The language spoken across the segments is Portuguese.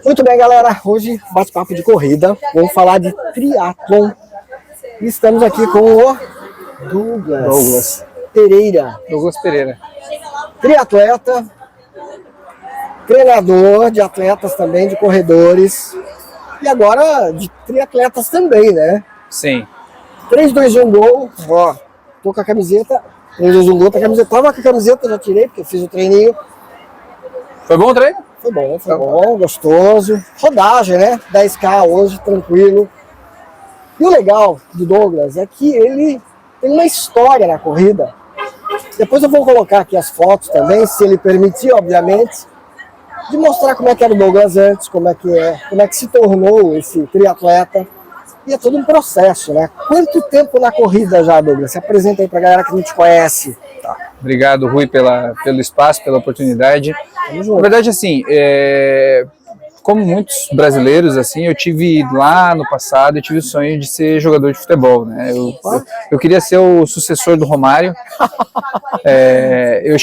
Muito bem, galera. Hoje, bate-papo de corrida. Vamos falar de triatlon. E estamos aqui com o Douglas Pereira. Douglas Pereira. Triatleta, treinador de atletas também, de corredores. E agora de triatletas também, né? Sim. 3, 2, 1, gol. Ó, tô com a camiseta. 3, 2, 1, gol. Tá a camiseta. Tava com a camiseta, já tirei, porque eu fiz o treininho. Foi bom o treino? Foi bom, gostoso. Rodagem, né? 10K hoje, tranquilo. E o legal do Douglas é que ele tem uma história na corrida. Depois eu vou colocar aqui as fotos também, se ele permitir, obviamente, de mostrar como é que era o Douglas antes, como é que se tornou esse triatleta. E é todo um processo, né? Quanto tempo na corrida já, Douglas? Se apresenta aí pra galera que não te conhece. Tá. Obrigado, Rui, pelo espaço, pela oportunidade. Na verdade, assim, como muitos brasileiros, assim, eu tive lá no passado, eu tive o sonho de ser jogador de futebol, né? Eu queria ser o sucessor do Romário. Eu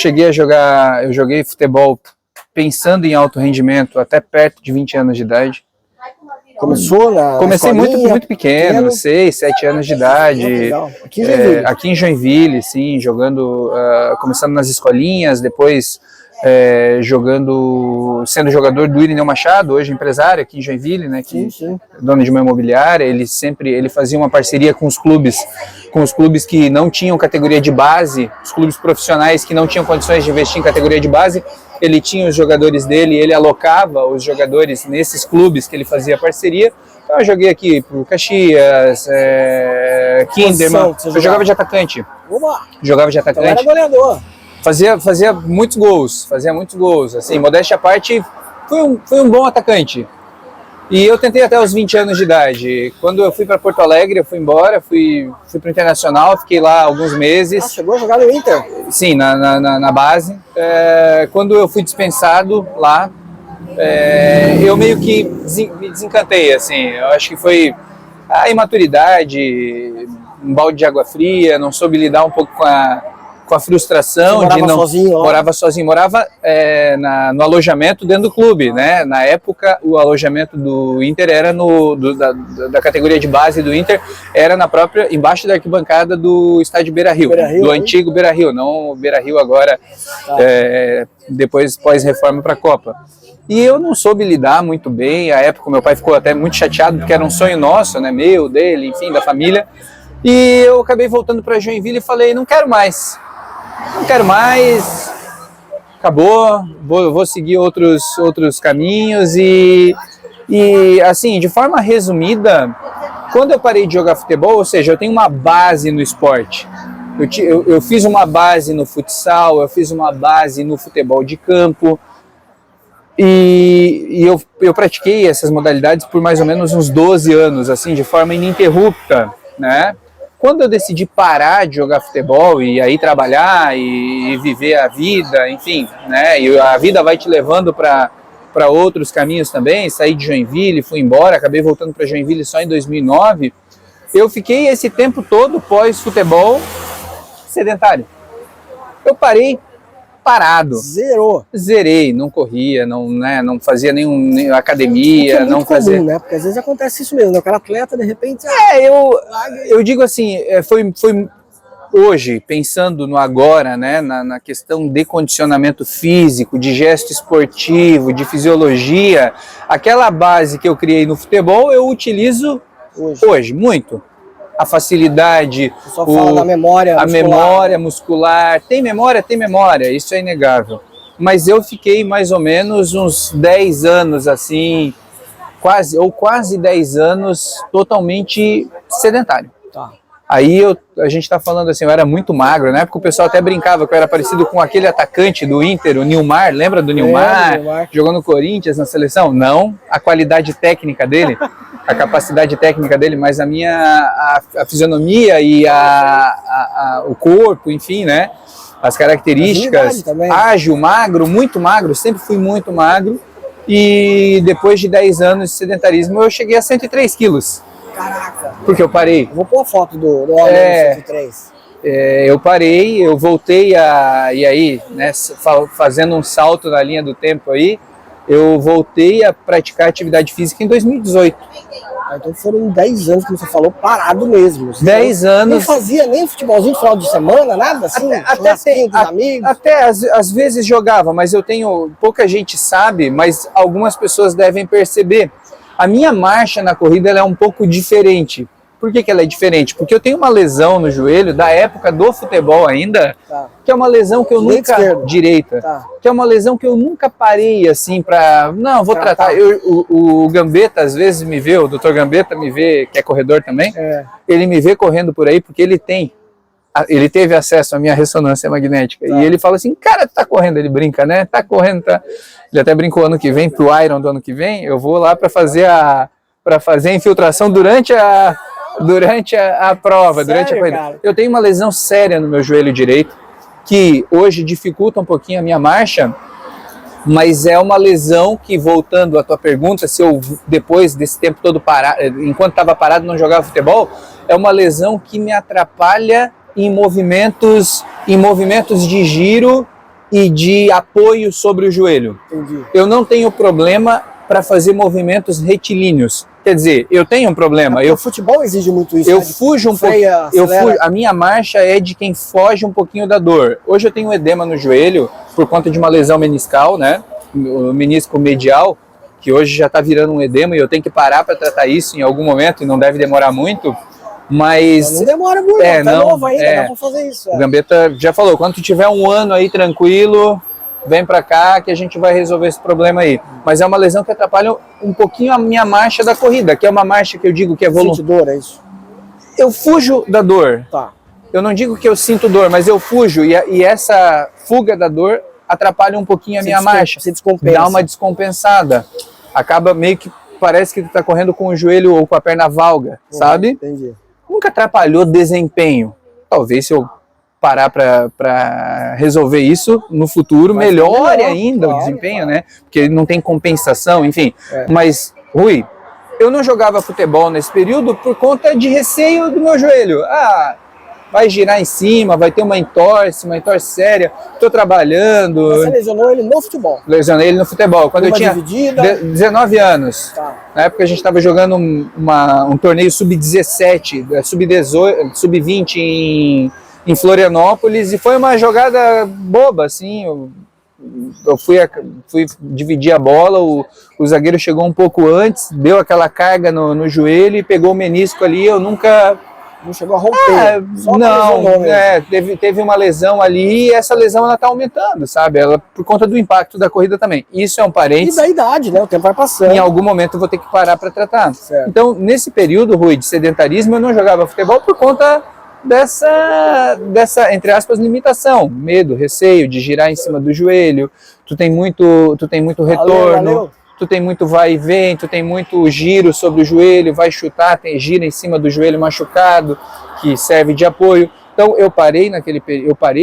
joguei futebol pensando em alto rendimento até perto de 20 anos de idade. Começou na Comecei muito pequeno, 6, 7 anos de idade. Aqui em Joinville, sim, jogando, começando nas escolinhas, depois sendo jogador do Irineu Machado, hoje empresário aqui em Joinville, né, que é dono de uma imobiliária. Ele fazia uma parceria com os clubes que não tinham categoria de base, os clubes profissionais que não tinham condições de investir em categoria de base. Ele tinha os jogadores dele, ele alocava os jogadores nesses clubes que ele fazia parceria. Então eu joguei aqui pro Caxias, Kinderman, eu jogava de atacante. Jogava de atacante. Então era goleador. Fazia muitos gols, assim, modéstia à parte, fui um bom atacante. E eu tentei até os 20 anos de idade. Quando eu fui para Porto Alegre, eu fui embora, fui para o Internacional, fiquei lá alguns meses. Chegou a jogar no Inter? Sim, na base. Quando eu fui dispensado lá, eu meio que me desencantei, assim. Eu acho que foi a imaturidade, um balde de água fria, não soube lidar um pouco com a frustração de não morava sozinho, no alojamento dentro do clube, né? Na época o alojamento do Inter era da categoria de base do Inter, era embaixo da arquibancada do estádio Beira-Rio, do antigo Beira-Rio, não o Beira-Rio agora, depois pós-reforma para a Copa. E eu não soube lidar muito bem. À época meu pai ficou até muito chateado porque era um sonho nosso, né? Meu, dele, enfim, da família. E eu acabei voltando para Joinville e falei, não quero mais, acabou, vou seguir outros caminhos e assim, de forma resumida, quando eu parei de jogar futebol, ou seja, eu tenho uma base no esporte, eu fiz uma base no futsal, eu fiz uma base no futebol de campo e eu pratiquei essas modalidades por mais ou menos uns 12 anos, assim, de forma ininterrupta, né? Quando eu decidi parar de jogar futebol e aí trabalhar e viver a vida, enfim, né? E a vida vai te levando para outros caminhos também. Saí de Joinville, fui embora, acabei voltando para Joinville só em 2009. Eu fiquei esse tempo todo pós-futebol sedentário. Eu parado. Zerei, não corria, não fazia nenhum academia, é não fazia. Comum, né? Porque às vezes acontece isso mesmo, né? O cara atleta, de repente. Eu digo assim, foi hoje, pensando no agora, né? Na questão de condicionamento físico, de gesto esportivo, de fisiologia, aquela base que eu criei no futebol, eu utilizo hoje muito. A facilidade, fala da memória muscular. Memória muscular, tem memória, isso é inegável. Mas eu fiquei mais ou menos uns 10 anos assim, quase 10 anos totalmente sedentário. Tá. Aí a gente tá falando assim, eu era muito magro, na época o pessoal até brincava que eu era parecido com aquele atacante do Inter, o Nilmar, lembra do Nilmar? Jogou no Corinthians, na seleção? Não, a qualidade técnica dele, a capacidade técnica dele, mas a fisionomia e o corpo, enfim, né? As características, ágil, magro, muito magro, sempre fui muito magro. E depois de 10 anos de sedentarismo, eu cheguei a 103 quilos. Caraca! Porque eu parei. Vou pôr a foto do homem 103. Eu parei, eu voltei e aí, né, fazendo um salto na linha do tempo aí, Eu voltei a praticar atividade física em 2018. Então foram 10 anos, como você falou, parado mesmo. Você 10 anos. Não fazia nem futebolzinho no final de semana, nada assim? Com os amigos? Até às vezes jogava, mas pouca gente sabe, mas algumas pessoas devem perceber. A minha marcha na corrida ela é um pouco diferente. Por que ela é diferente? Porque eu tenho uma lesão no joelho da época do futebol ainda, que é uma lesão que eu nunca... Direita. Que é uma lesão que eu nunca parei assim pra... Não, vou tratar. O Gambetta às vezes me vê, o Dr. Gambetta me vê, que é corredor também, ele me vê correndo por aí porque ele teve acesso à minha ressonância magnética. E ele fala assim, cara, tá correndo, ele brinca, né? Tá correndo, tá... Ele até brincou ano que vem, pro Iron do ano que vem, eu vou lá para fazer a infiltração durante a prova, Sério, durante a corrida. cara? Eu tenho uma lesão séria no meu joelho direito, que hoje dificulta um pouquinho a minha marcha, mas é uma lesão que, voltando à tua pergunta, se eu depois desse tempo todo enquanto estava parado não jogava futebol, é uma lesão que me atrapalha em movimentos de giro e de apoio sobre o joelho. Entendi. Eu não tenho problema para fazer movimentos retilíneos. Quer dizer, eu tenho um problema. O futebol exige muito isso. Eu né? fujo um pouco. A minha marcha é de quem foge um pouquinho da dor. Hoje eu tenho um edema no joelho por conta de uma lesão meniscal, né? O menisco medial, que hoje já está virando um edema e eu tenho que parar para tratar isso em algum momento e não deve demorar muito. Mas não demora muito, tá novo ainda, dá pra fazer isso. O Gambetta já falou, quando tu tiver um ano aí tranquilo, vem pra cá que a gente vai resolver esse problema aí. Mas é uma lesão que atrapalha um pouquinho a minha marcha da corrida, que é uma marcha que eu digo que é voluntária. Sente dor, é isso? Eu fujo da dor. Tá. Eu não digo que eu sinto dor, mas eu fujo e essa fuga da dor atrapalha um pouquinho a minha marcha. Você descompensa. Dá uma descompensada. Acaba meio que, parece que tu tá correndo com o joelho ou com a perna valga, sabe? Entendi. Nunca atrapalhou desempenho. Talvez se eu parar para resolver isso no futuro, melhore ainda o desempenho, né? Porque não tem compensação, enfim. Mas, Rui, eu não jogava futebol nesse período por conta de receio do meu joelho. Vai girar em cima, vai ter uma entorse séria. Estou trabalhando. Você lesionou ele no futebol? Lesionei ele no futebol. Quando eu tinha 19 anos. Tá. Na época a gente estava jogando um torneio sub-17, sub-18, sub-20 em Florianópolis, e foi uma jogada boba, assim. Eu fui dividir a bola, o zagueiro chegou um pouco antes, deu aquela carga no joelho e pegou o menisco ali. Eu nunca... Não chegou a romper. Teve uma lesão ali, e essa lesão ela tá aumentando, sabe? Ela, por conta do impacto da corrida também. Isso é um parênteses. E da idade, né? O tempo vai passando. Em algum momento eu vou ter que parar para tratar. Certo. Então, nesse período, Rui, de sedentarismo, eu não jogava futebol por conta dessa, entre aspas, limitação. Medo, receio de girar em cima do joelho. Tu tem muito retorno. Valeu. Tu tem muito vai e vem, tu tem muito giro sobre o joelho, vai chutar, gira em cima do joelho machucado, que serve de apoio. Então eu parei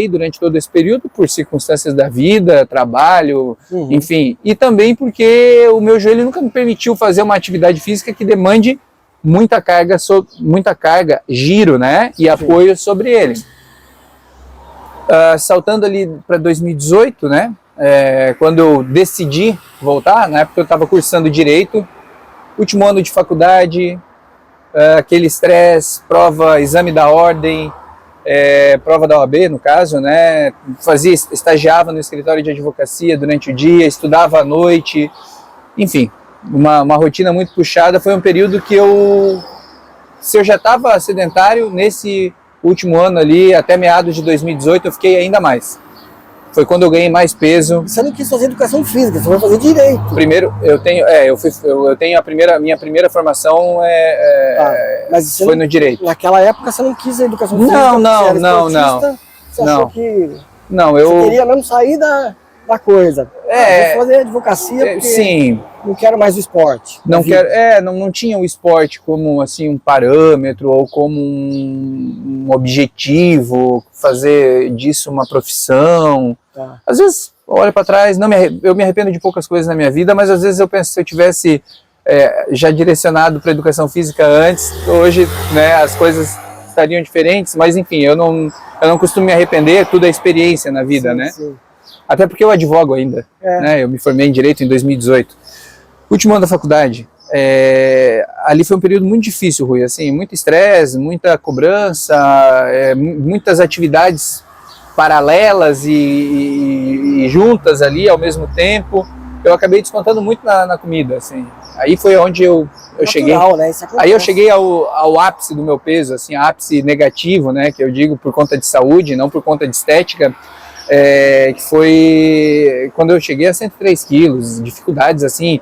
durante todo esse período por circunstâncias da vida, trabalho, enfim. E também porque o meu joelho nunca me permitiu fazer uma atividade física que demande muita carga, giro, né? E apoio sobre ele. Saltando ali para 2018, né? Quando eu decidi voltar, na época eu estava cursando Direito, último ano de faculdade, aquele estresse, prova, exame da ordem, prova da OAB no caso, né? Estagiava no escritório de advocacia durante o dia, estudava à noite, enfim, uma rotina muito puxada. Foi um período que se eu já estava sedentário, nesse último ano ali, até meados de 2018, eu fiquei ainda mais. Foi quando eu ganhei mais peso. Você não quis fazer educação física, você vai fazer direito. Primeiro, eu tenho minha primeira formação mas foi no direito. Naquela época você não quis a educação física? Não. Você achou que não, você queria mesmo sair da coisa? Vou fazer advocacia porque sim. Não quero mais o esporte. Não tinha o esporte como assim um parâmetro ou como um objetivo, fazer disso uma profissão. Tá. Às vezes, olho para trás, eu me arrependo de poucas coisas na minha vida, mas às vezes eu penso, se eu tivesse já direcionado para educação física antes, hoje, né, as coisas estariam diferentes, mas enfim, eu não costumo me arrepender, tudo é experiência na vida, né? Sim. Até porque eu advogo ainda, né? Eu me formei em Direito em 2018. Último ano da faculdade. Ali foi um período muito difícil, Rui, assim, muito estresse, muita cobrança, muitas atividades paralelas e juntas ali ao mesmo tempo. Eu acabei descontando muito na comida, assim. Aí foi onde eu cheguei. Né? Aí eu cheguei ao ápice do meu peso, assim, ápice negativo, né, que eu digo por conta de saúde, não por conta de estética, que foi quando eu cheguei a 103 quilos, dificuldades assim,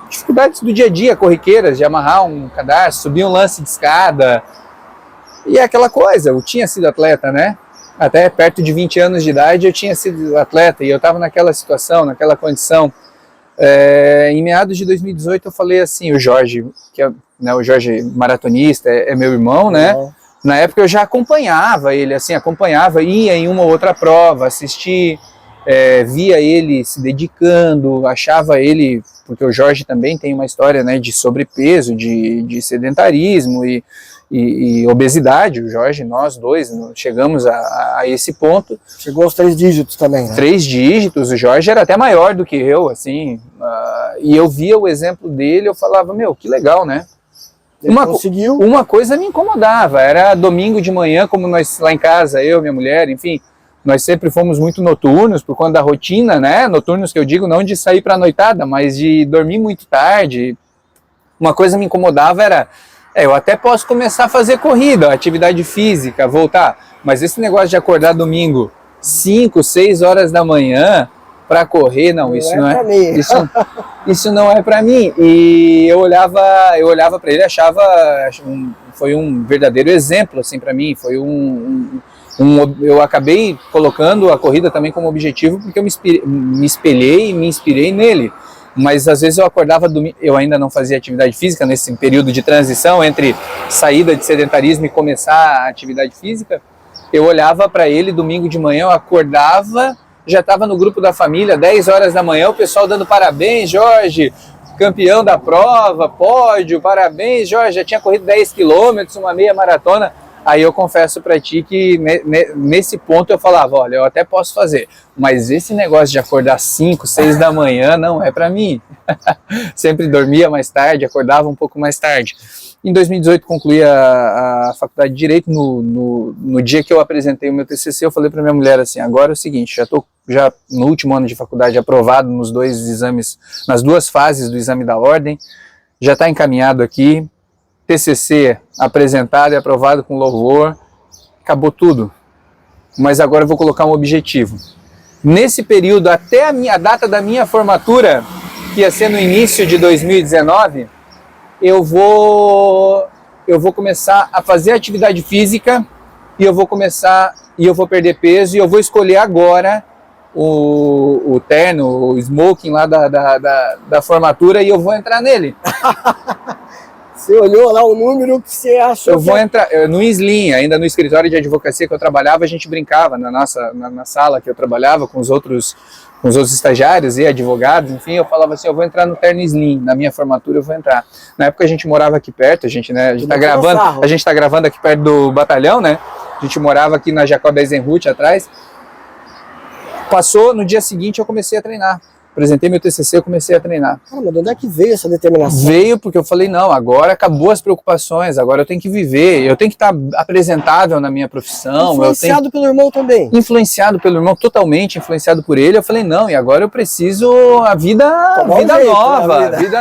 dificuldades do dia a dia, corriqueiras, de amarrar um cadarço, subir um lance de escada, e é aquela coisa, eu tinha sido atleta, né, até perto de 20 anos de idade eu tinha sido atleta, e eu estava naquela situação, naquela condição. Em meados de 2018 eu falei assim, o Jorge, que é, né, o Jorge maratonista, é meu irmão, né, na época eu já acompanhava ele, assim, ia em uma ou outra prova, assistia, via ele se dedicando, achava ele, porque o Jorge também tem uma história, né, de sobrepeso, de sedentarismo e obesidade. O Jorge, nós dois chegamos a esse ponto. Chegou aos 3 dígitos também, né? 3 dígitos, o Jorge era até maior do que eu, assim, e eu via o exemplo dele, eu falava, meu, que legal, né? Uma coisa me incomodava, era domingo de manhã, como nós lá em casa, eu, minha mulher, enfim, nós sempre fomos muito noturnos, por conta da rotina, né? Noturnos que eu digo não de sair para noitada, mas de dormir muito tarde. Uma coisa me incomodava era, eu até posso começar a fazer corrida, atividade física, voltar, mas esse negócio de acordar domingo 5, 6 horas da manhã para correr, não, isso não é, isso não é para mim. E eu olhava para ele, achava, foi um verdadeiro exemplo assim para mim, foi eu acabei colocando a corrida também como objetivo porque eu me espelhei e me inspirei nele. Mas às vezes eu acordava domingo, eu ainda não fazia atividade física nesse período de transição entre saída de sedentarismo e começar a atividade física. Eu olhava para ele domingo de manhã, eu acordava, já estava no grupo da família, 10 horas da manhã, o pessoal dando parabéns, Jorge, campeão da prova, pódio, parabéns, Jorge, já tinha corrido 10 quilômetros, uma meia maratona. Aí eu confesso para ti que nesse ponto eu falava, olha, eu até posso fazer, mas esse negócio de acordar 5, 6 da manhã não é para mim. Sempre dormia mais tarde, acordava um pouco mais tarde. Em 2018 concluí a faculdade de Direito. No dia que eu apresentei o meu TCC, eu falei para minha mulher assim, agora é o seguinte, já estou no último ano de faculdade aprovado nos 2 exames, nas 2 fases do exame da ordem, já está encaminhado aqui, TCC apresentado e aprovado com louvor, acabou tudo, mas agora eu vou colocar um objetivo. Nesse período, até a data da minha formatura, que ia ser no início de 2019, eu vou começar a fazer atividade física e eu vou perder peso e eu vou escolher agora o terno, o smoking lá da formatura e eu vou entrar nele. Você olhou lá o número que você achou? Eu vou entrar no Slim, ainda no escritório de advocacia que eu trabalhava, a gente brincava na sala que eu trabalhava com os outros estagiários e advogados, enfim, eu falava assim, eu vou entrar no terno Slim, na minha formatura eu vou entrar. Na época a gente morava aqui perto, a gente tá gravando aqui perto do batalhão, né? A gente morava aqui na Jacob Eisenhut atrás. Passou, no dia seguinte eu comecei a treinar. Apresentei meu TCC, eu comecei a treinar. Cara, mas de onde é que veio essa determinação? Veio porque eu falei, não, agora acabou as preocupações, agora eu tenho que viver, eu tenho que estar apresentável na minha profissão. Influenciado pelo irmão também? Influenciado pelo irmão, totalmente influenciado por ele. Eu falei, não, e agora eu preciso a vida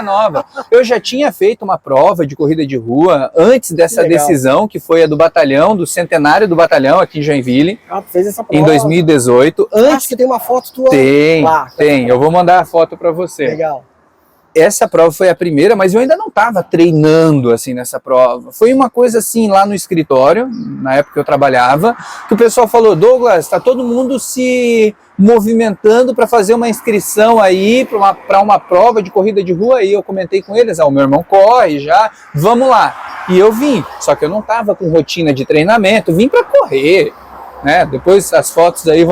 nova. Eu já tinha feito uma prova de corrida de rua antes dessa decisão, que foi a do batalhão, do centenário do batalhão aqui em Joinville. Ah, fez essa prova. Em 2018. Acho que tem uma foto tua. Tem. Eu vou mandar a foto para você. Legal. Essa prova foi a primeira, mas eu ainda não estava treinando assim nessa prova. Foi uma coisa assim lá no escritório, na época que eu trabalhava, que o pessoal falou, Douglas, está todo mundo se movimentando para fazer uma inscrição aí para uma prova de corrida de rua. E eu comentei com eles, o meu irmão corre já, vamos lá. E eu vim, só que eu não estava com rotina de treinamento, vim para correr, né? Depois as fotos aí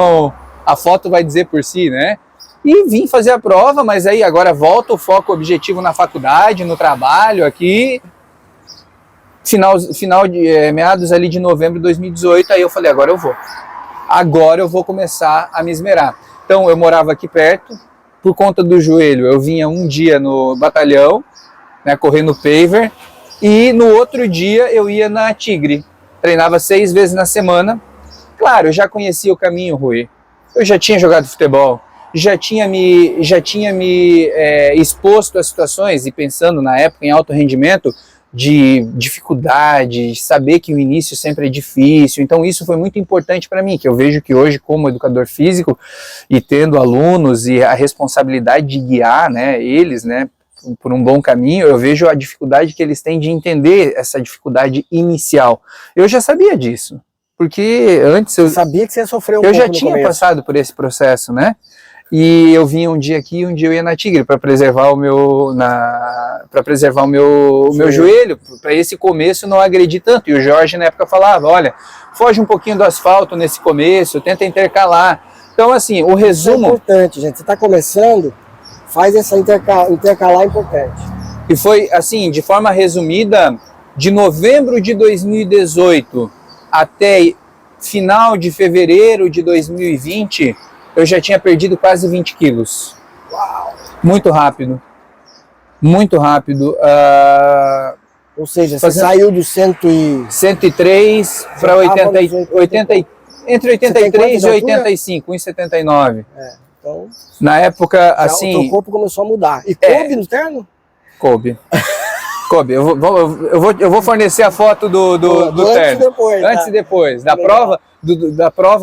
a foto vai dizer por si, né? E vim fazer a prova, mas aí agora volta o foco objetivo na faculdade, no trabalho aqui. Meados ali de novembro de 2018, aí eu falei, agora eu vou começar a me esmerar. Então eu morava aqui perto, por conta do joelho eu vinha um dia no batalhão, né, correr no paver, e no outro dia eu ia na Tigre, treinava 6 vezes na semana. Claro, eu já conhecia o caminho, Rui, eu já tinha jogado futebol, já tinha me exposto a situações, e pensando na época em alto rendimento, de dificuldade, de saber que o início sempre é difícil. Então isso foi muito importante para mim, que eu vejo que hoje, como educador físico e tendo alunos e a responsabilidade de guiar, né, eles, né, por um bom caminho, eu vejo a dificuldade que eles têm de entender essa dificuldade inicial. Eu já sabia disso, porque antes eu sabia que você ia sofrer um pouco eu já no tinha começo. passado por esse processo, né? E eu vinha um dia aqui, um dia eu ia na Tigre para preservar o meu meu joelho, para esse começo não agredir tanto. E o Jorge na época falava, olha, foge um pouquinho do asfalto nesse começo, tenta intercalar. Então assim, o resumo... Isso é importante, gente. Você está começando, faz essa intercalar importante. E foi assim, de forma resumida, de novembro de 2018 até final de fevereiro de 2020, eu já tinha perdido quase 20 quilos. Uau! Muito rápido. Muito rápido. Ou seja, você saiu do 103 para 80, entre 83 e 85, 1,79. Então, na época, assim... O teu corpo começou a mudar. E coube no terno? Coube. Coube. Eu vou fornecer a foto do terno. Depois, antes e depois. Da prova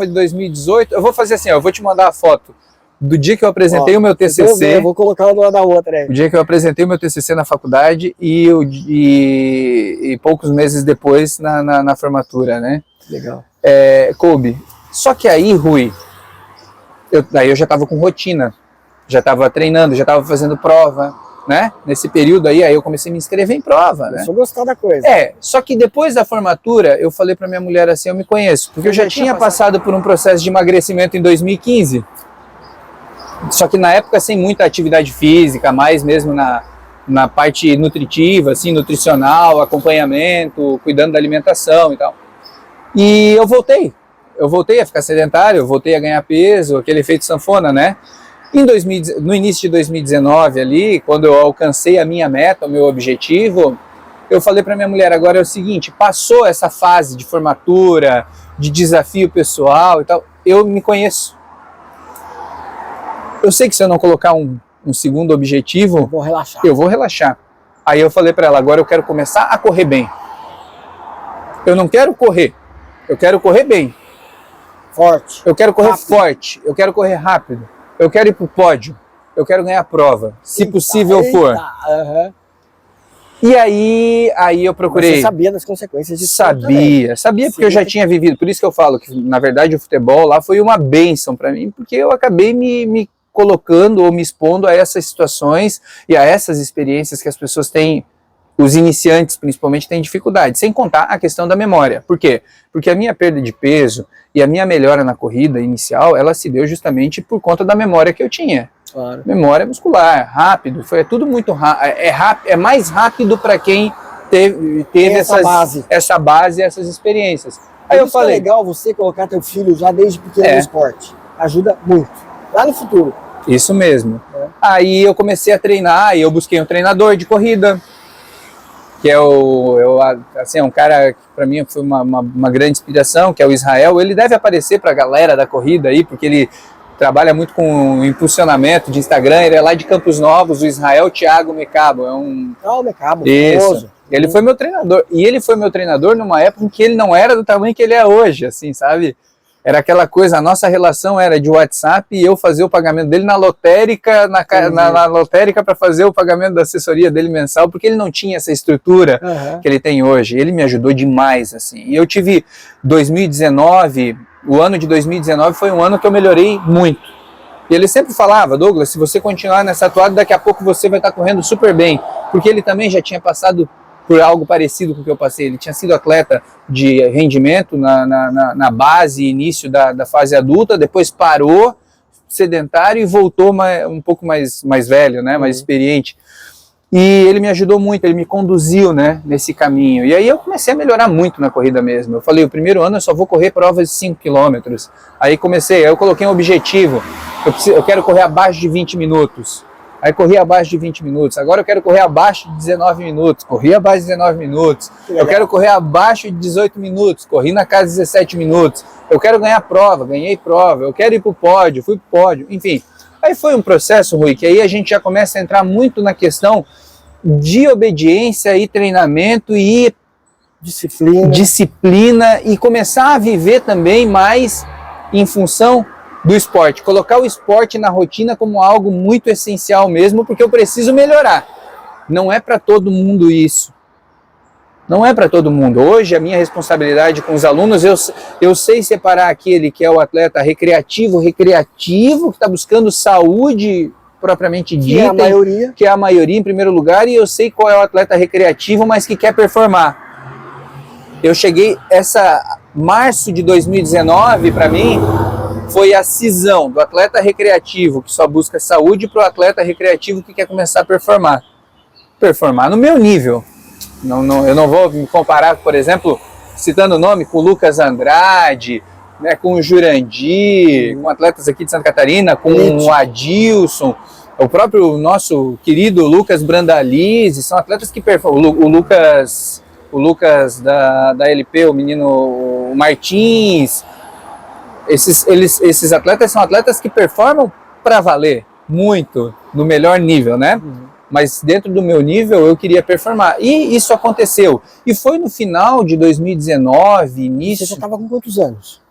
de 2018. Eu vou fazer assim, eu vou te mandar a foto do dia que eu apresentei o meu TCC. Eu vou colocar uma do lado da outra aí. O dia que eu apresentei o meu TCC na faculdade e poucos meses depois na formatura, né? Legal. Coube. Só que aí, Rui, daí eu já estava com rotina. Já estava treinando, já estava fazendo prova. Né? Nesse período aí eu comecei a me inscrever em prova, né? Eu sou gostar da coisa. Só que depois da formatura, eu falei pra minha mulher assim, eu me conheço, porque eu já tinha passado por um processo de emagrecimento em 2015. Só que na época sem muita atividade física, mais mesmo na parte nutritiva, assim, nutricional, acompanhamento, cuidando da alimentação e tal. E eu voltei a ficar sedentário, eu voltei a ganhar peso, aquele efeito sanfona, né? No início de 2019 ali, quando eu alcancei a minha meta, o meu objetivo, eu falei para minha mulher, agora é o seguinte, passou essa fase de formatura, de desafio pessoal e tal, eu me conheço. Eu sei que se eu não colocar um segundo objetivo, eu vou relaxar. Aí eu falei para ela, agora eu quero começar a correr bem. Eu não quero correr, eu quero correr bem. Forte. Eu quero correr forte, eu quero correr rápido. Eu quero ir pro pódio, eu quero ganhar a prova, se possível for. E aí eu procurei... Você sabia das consequências disso? Sabia porque eu já tinha vivido. Por isso que eu falo que, na verdade, o futebol lá foi uma bênção para mim, porque eu acabei me colocando ou me expondo a essas situações e a essas experiências que as pessoas têm, os iniciantes principalmente têm dificuldade, sem contar a questão da memória. Por quê? Porque a minha perda de peso e a minha melhora na corrida inicial, ela se deu justamente por conta da memória que eu tinha. Claro. Memória muscular, rápido, foi tudo muito rápido, é mais rápido para quem teve essa base, essas experiências. Aí eu falei, é legal você colocar teu filho já desde pequeno no esporte, ajuda muito, lá no futuro. Isso mesmo. Aí eu comecei a treinar e eu busquei um treinador de corrida, que é um cara que para mim foi uma grande inspiração, que é o Israel. Ele deve aparecer para a galera da corrida aí, porque ele trabalha muito com impulsionamento de Instagram, ele é lá de Campos Novos, o Israel Thiago Mecabo. Mecabo, isso. Ele foi meu treinador, e ele foi meu treinador numa época em que ele não era do tamanho que ele é hoje, assim, sabe? Era aquela coisa, a nossa relação era de WhatsApp e eu fazer o pagamento dele na lotérica, na lotérica para fazer o pagamento da assessoria dele mensal, porque ele não tinha essa estrutura que ele tem hoje. Ele me ajudou demais, assim. E eu tive 2019, o ano de 2019 foi um ano que eu melhorei muito. E ele sempre falava, Douglas, se você continuar nessa toada, daqui a pouco você vai estar correndo super bem. Porque ele também já tinha passado por algo parecido com o que eu passei. Ele tinha sido atleta de rendimento na base, início da fase adulta, depois parou, sedentário, e voltou um pouco mais velho, né, mais experiente. E ele me ajudou muito, ele me conduziu, né, nesse caminho. E aí eu comecei a melhorar muito na corrida mesmo. Eu falei, o primeiro ano eu só vou correr provas de 5 km. Aí eu coloquei um objetivo. eu quero correr abaixo de 20 minutos. Aí corri abaixo de 20 minutos. Agora eu quero correr abaixo de 19 minutos. Corri abaixo de 19 minutos. Eu quero correr abaixo de 18 minutos. Corri na casa de 17 minutos. Eu quero ganhar prova. Ganhei prova. Eu quero ir para o pódio. Fui para o pódio. Enfim, aí foi um processo, Rui, que aí a gente já começa a entrar muito na questão de obediência e treinamento e disciplina e começar a viver também mais em função do esporte, colocar o esporte na rotina como algo muito essencial mesmo, porque eu preciso melhorar. Não é para todo mundo isso. Não é para todo mundo. Hoje a minha responsabilidade com os alunos, eu sei separar aquele que é o atleta recreativo, que está buscando saúde propriamente dita, que é a maioria em primeiro lugar, e eu sei qual é o atleta recreativo, mas que quer performar. Eu cheguei, março de 2019, para mim, foi a cisão do atleta recreativo que só busca saúde para o atleta recreativo que quer começar a performar. Performar no meu nível. Eu não vou me comparar, por exemplo, citando o nome, com o Lucas Andrade, né, com o Jurandir, com atletas aqui de Santa Catarina, com o Adilson, o próprio nosso querido Lucas Brandalize, são atletas que performam. O Lucas da LP, o menino Martins. Esses atletas são atletas que performam para valer muito, no melhor nível, né? Mas dentro do meu nível eu queria performar. E isso aconteceu. E foi no final de 2019, início... Você já estava com quantos anos?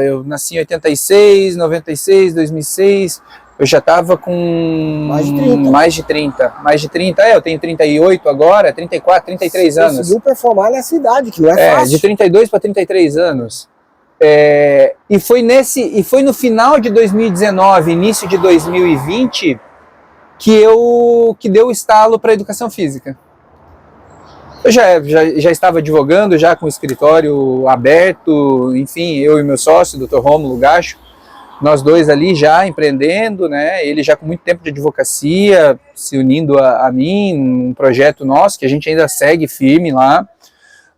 Eu nasci em 86, 96, 2006... Eu já estava com mais de 30. Eu tenho 38 agora, 34, 33 anos. Você conseguiu performar nessa idade, que não é fácil. De 32 para 33 anos. E foi no final de 2019, início de 2020, que deu o estalo para a educação física. Eu já estava advogando, já com o escritório aberto, enfim, eu e meu sócio, Dr. Rômulo Gacho, nós dois ali já empreendendo, né? Ele já com muito tempo de advocacia, se unindo a mim, um projeto nosso, que a gente ainda segue firme lá,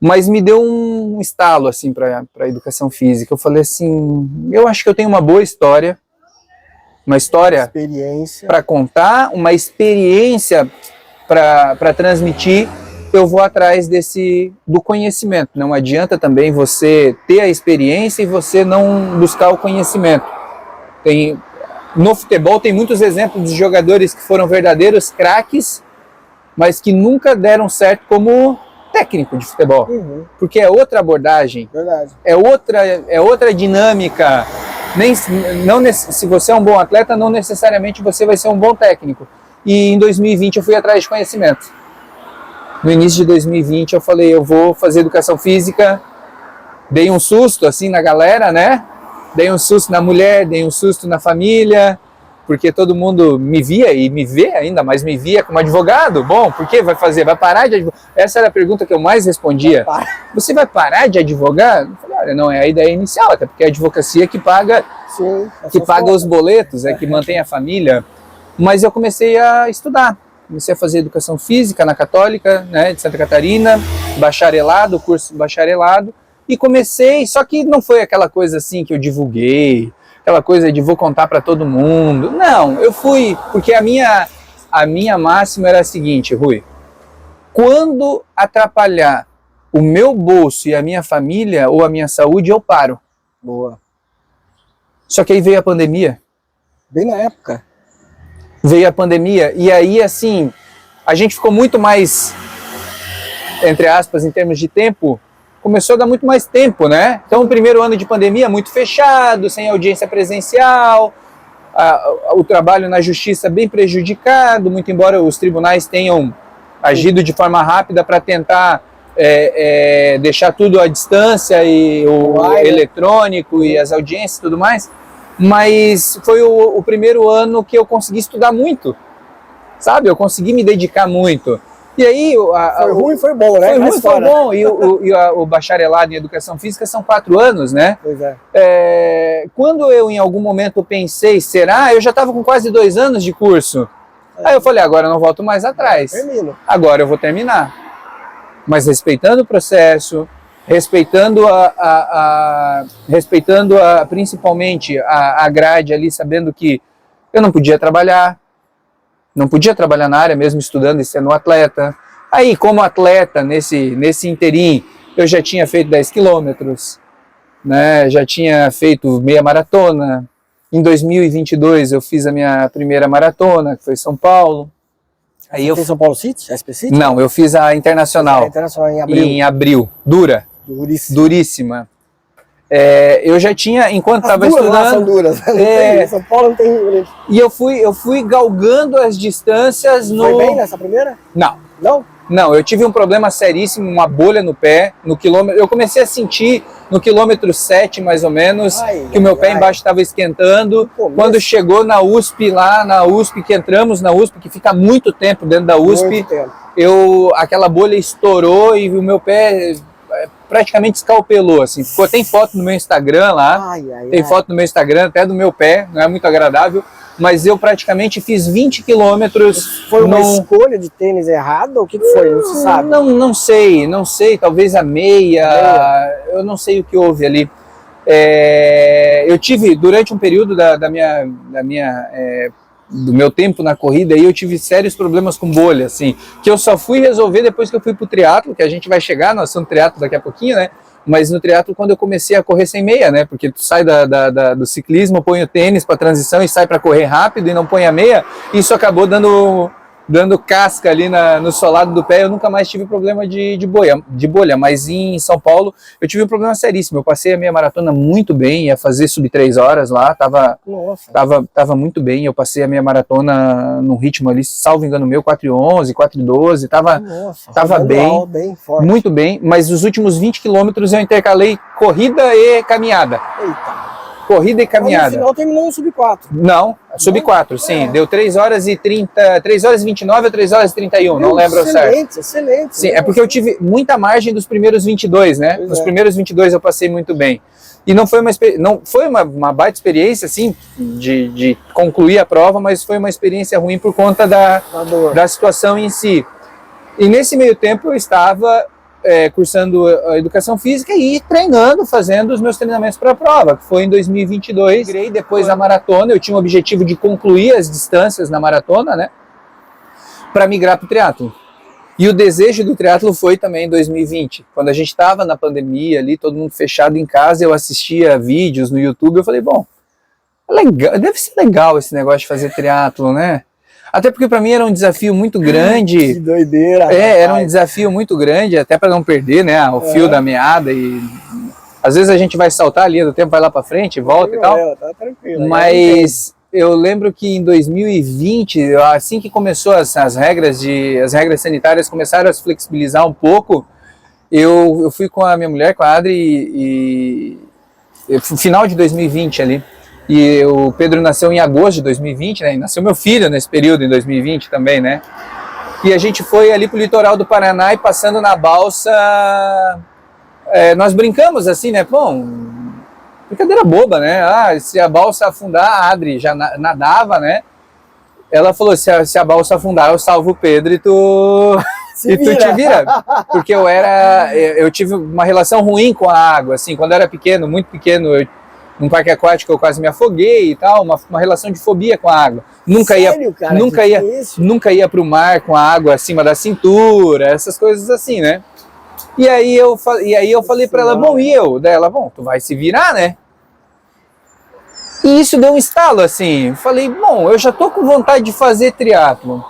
mas me deu um estalo, assim, para a educação física. Eu falei assim, eu acho que eu tenho uma boa história, uma história para contar, uma experiência para transmitir, eu vou atrás do conhecimento. Não adianta também você ter a experiência e você não buscar o conhecimento. No futebol tem muitos exemplos de jogadores que foram verdadeiros craques, mas que nunca deram certo como técnico de futebol. Porque é outra abordagem, é outra dinâmica. Se você é um bom atleta, não necessariamente você vai ser um bom técnico. E em 2020 eu fui atrás de conhecimento. No início de 2020 eu falei, eu vou fazer educação física, dei um susto assim na galera, né? Dei um susto na mulher, dei um susto na família, porque todo mundo me via e me vê ainda, mas me via como advogado. Bom, por que vai fazer? Vai parar de advogar? Essa era a pergunta que eu mais respondia. Você vai parar de advogar? Eu falei, olha, não é a ideia inicial, até porque é a advocacia que paga, os boletos, que mantém a família. Mas eu comecei a estudar. Comecei a fazer educação física na Católica, né, de Santa Catarina, bacharelado, curso bacharelado, e comecei, só que não foi aquela coisa assim que eu divulguei, aquela coisa de vou contar para todo mundo. Não, eu fui, porque a minha máxima era a seguinte, Rui, quando atrapalhar o meu bolso e a minha família ou a minha saúde, eu paro. Boa. Só que aí veio a pandemia. Bem na época. Veio a pandemia, e aí, assim, a gente ficou muito mais, entre aspas, em termos de tempo, começou a dar muito mais tempo, né? Então, o primeiro ano de pandemia muito fechado, sem audiência presencial, o trabalho na justiça bem prejudicado, muito embora os tribunais tenham agido de forma rápida para tentar deixar tudo à distância, e o eletrônico e as audiências e tudo mais. Mas foi o primeiro ano que eu consegui estudar muito, sabe? Eu consegui me dedicar muito. E aí... Foi ruim, foi bom, né? Foi ruim, foi bom. E o bacharelado em Educação Física são 4 anos, né? Pois é. Quando eu, em algum momento, pensei, será? Eu já estava com quase 2 anos de curso. Aí eu falei, agora eu não volto mais atrás. Termino. Agora eu vou terminar. Mas respeitando o processo, respeitando principalmente a grade ali, sabendo que eu não podia trabalhar na área, mesmo estudando e sendo atleta. Aí, como atleta, nesse interim, eu já tinha feito 10 quilômetros, né? Já tinha feito meia maratona. Em 2022, eu fiz a minha primeira maratona, que foi em São Paulo. Aí eu fiz São Paulo City? SP City? Não, eu fiz a Internacional. A Internacional em abril. Em abril. Duríssima. Eu já tinha, enquanto estava estudando... Lá são duras. São Paulo não tem... E eu fui galgando as distâncias no... Foi bem nessa primeira? Não. Não? Não, eu tive um problema seríssimo, uma bolha no pé, no quilômetro. Eu comecei a sentir no quilômetro 7, mais ou menos, que o meu pé embaixo estava esquentando. Quando chegou na USP, que entramos na USP, que fica muito tempo dentro da USP, aquela bolha estourou e o meu pé praticamente escalpelou, assim. Tem foto no meu Instagram lá, tem foto no meu Instagram até do meu pé, não é muito agradável. Mas eu praticamente fiz 20 quilômetros. Foi uma escolha de tênis errada? O que foi? Não se sabe? Não sei, talvez a meia, eu não sei o que houve ali. Eu tive, durante um período do meu tempo na corrida, eu tive sérios problemas com bolha, assim, que eu só fui resolver depois que eu fui pro triatlo, que a gente vai chegar no assunto triatlo daqui a pouquinho, né? Mas no triatlo, quando eu comecei a correr sem meia, né? Porque tu sai do ciclismo, põe o tênis para transição e sai para correr rápido e não põe a meia, isso acabou dando casca ali no solado do pé. Eu nunca mais tive problema de bolha, mas em São Paulo eu tive um problema seríssimo. Eu passei a minha maratona muito bem, ia fazer sub 3 horas lá, tava muito bem. Eu passei a minha maratona num ritmo ali, salvo engano meu, 4:11, 4:12, tava bem forte. Muito bem, mas os últimos 20 quilômetros eu intercalei corrida e caminhada. Eita. Corrida e caminhada. Mas no final terminou no sub 4. Não, sub 4, sim. Deu 3 horas e 29 ou 3 horas e 31, não lembro certo. Excelente. Sim, é porque eu tive muita margem dos primeiros 22, né? Nos primeiros 22 eu passei muito bem. E não foi uma baita experiência, assim, de concluir a prova, mas foi uma experiência ruim por conta da situação em si. E nesse meio tempo eu estava cursando a educação física e treinando, fazendo os meus treinamentos para a prova, que foi em 2022. Depois da maratona, eu tinha o objetivo de concluir as distâncias na maratona, né, para migrar para o triatlo. E o desejo do triatlo foi também em 2020, quando a gente estava na pandemia ali, todo mundo fechado em casa, eu assistia vídeos no YouTube, eu falei, bom, legal, deve ser legal esse negócio de fazer triatlo, né? Até porque para mim era um desafio muito grande. Que doideira. Era um desafio muito grande, até para não perder, né, o fio da meada. E às vezes a gente vai saltar a linha do tempo, vai lá para frente, volta e tal. Tá tranquilo. Mas eu lembro que em 2020, assim que começou as regras sanitárias começaram a se flexibilizar um pouco, eu fui com a minha mulher, com a Adri, final de 2020 ali. E o Pedro nasceu em agosto de 2020, né? E nasceu meu filho nesse período, em 2020 também, né? E a gente foi ali pro litoral do Paraná e passando na balsa, nós brincamos assim, né? Bom, brincadeira boba, né? Se a balsa afundar, a Adri já nadava, né? Ela falou, se a balsa afundar, eu salvo o Pedro e tu te vira. Porque eu tive uma relação ruim com a água, assim, quando eu era pequeno, muito pequeno, num parque aquático eu quase me afoguei e tal, uma relação de fobia com a água. Nunca ia pro mar com a água acima da cintura, essas coisas assim, né? E aí eu falei para ela, bom, e eu? Daí ela, bom, tu vai se virar, né? E isso deu um estalo, assim. Falei, bom, eu já tô com vontade de fazer triatlo.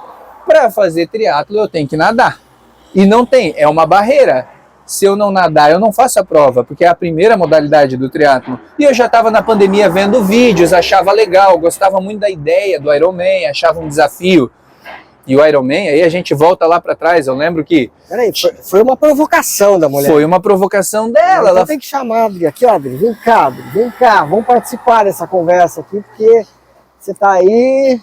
Para fazer triatlo eu tenho que nadar. E não tem, é uma barreira. Se eu não nadar, eu não faço a prova, porque é a primeira modalidade do triatlo. E eu já estava na pandemia vendo vídeos, achava legal, gostava muito da ideia do Ironman, achava um desafio. E o Ironman, aí a gente volta lá para trás, eu lembro que... Peraí, foi uma provocação da mulher. Foi uma provocação dela. Ela tem que chamar a Adri aqui, ó, Adri, vem cá, vamos participar dessa conversa aqui, porque você tá aí...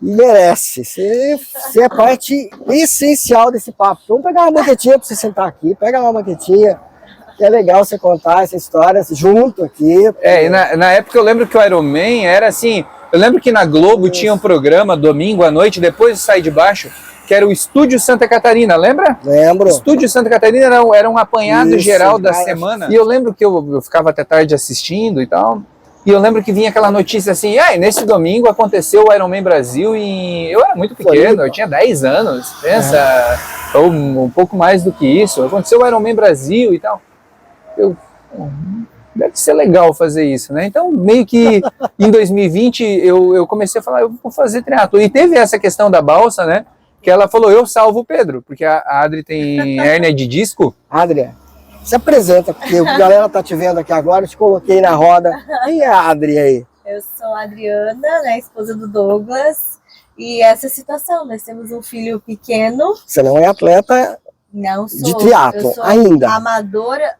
E merece, você é parte essencial desse papo. Vamos pegar uma banquetinha para você sentar aqui, pega uma banquetinha, que é legal você contar essa história junto aqui. E na época eu lembro que o Ironman era assim, eu lembro que na Globo tinha um programa, domingo à noite, depois de Sair de Baixo, que era o Estúdio Santa Catarina, lembra? Lembro. O Estúdio Santa Catarina era um apanhado Isso, geral da cara. semana. E eu lembro que eu ficava até tarde assistindo e tal. E eu lembro que vinha aquela notícia assim, nesse domingo aconteceu o Ironman Brasil eu era muito pequeno, eu tinha 10 anos, pensa, ou um pouco mais do que isso, aconteceu o Ironman Brasil e tal. Deve ser legal fazer isso, né? Então, meio que em 2020 eu comecei a falar, eu vou fazer triatlo. E teve essa questão da balsa, né? Que ela falou, eu salvo o Pedro, porque a Adri tem hérnia de disco. Adri, se apresenta, porque a galera tá te vendo aqui agora, eu te coloquei na roda. Quem é a Adri aí? Eu sou a Adriana, né, esposa do Douglas, e essa situação, nós temos um filho pequeno. Você não é atleta Não sou, de triatlo eu sou ainda. amadora.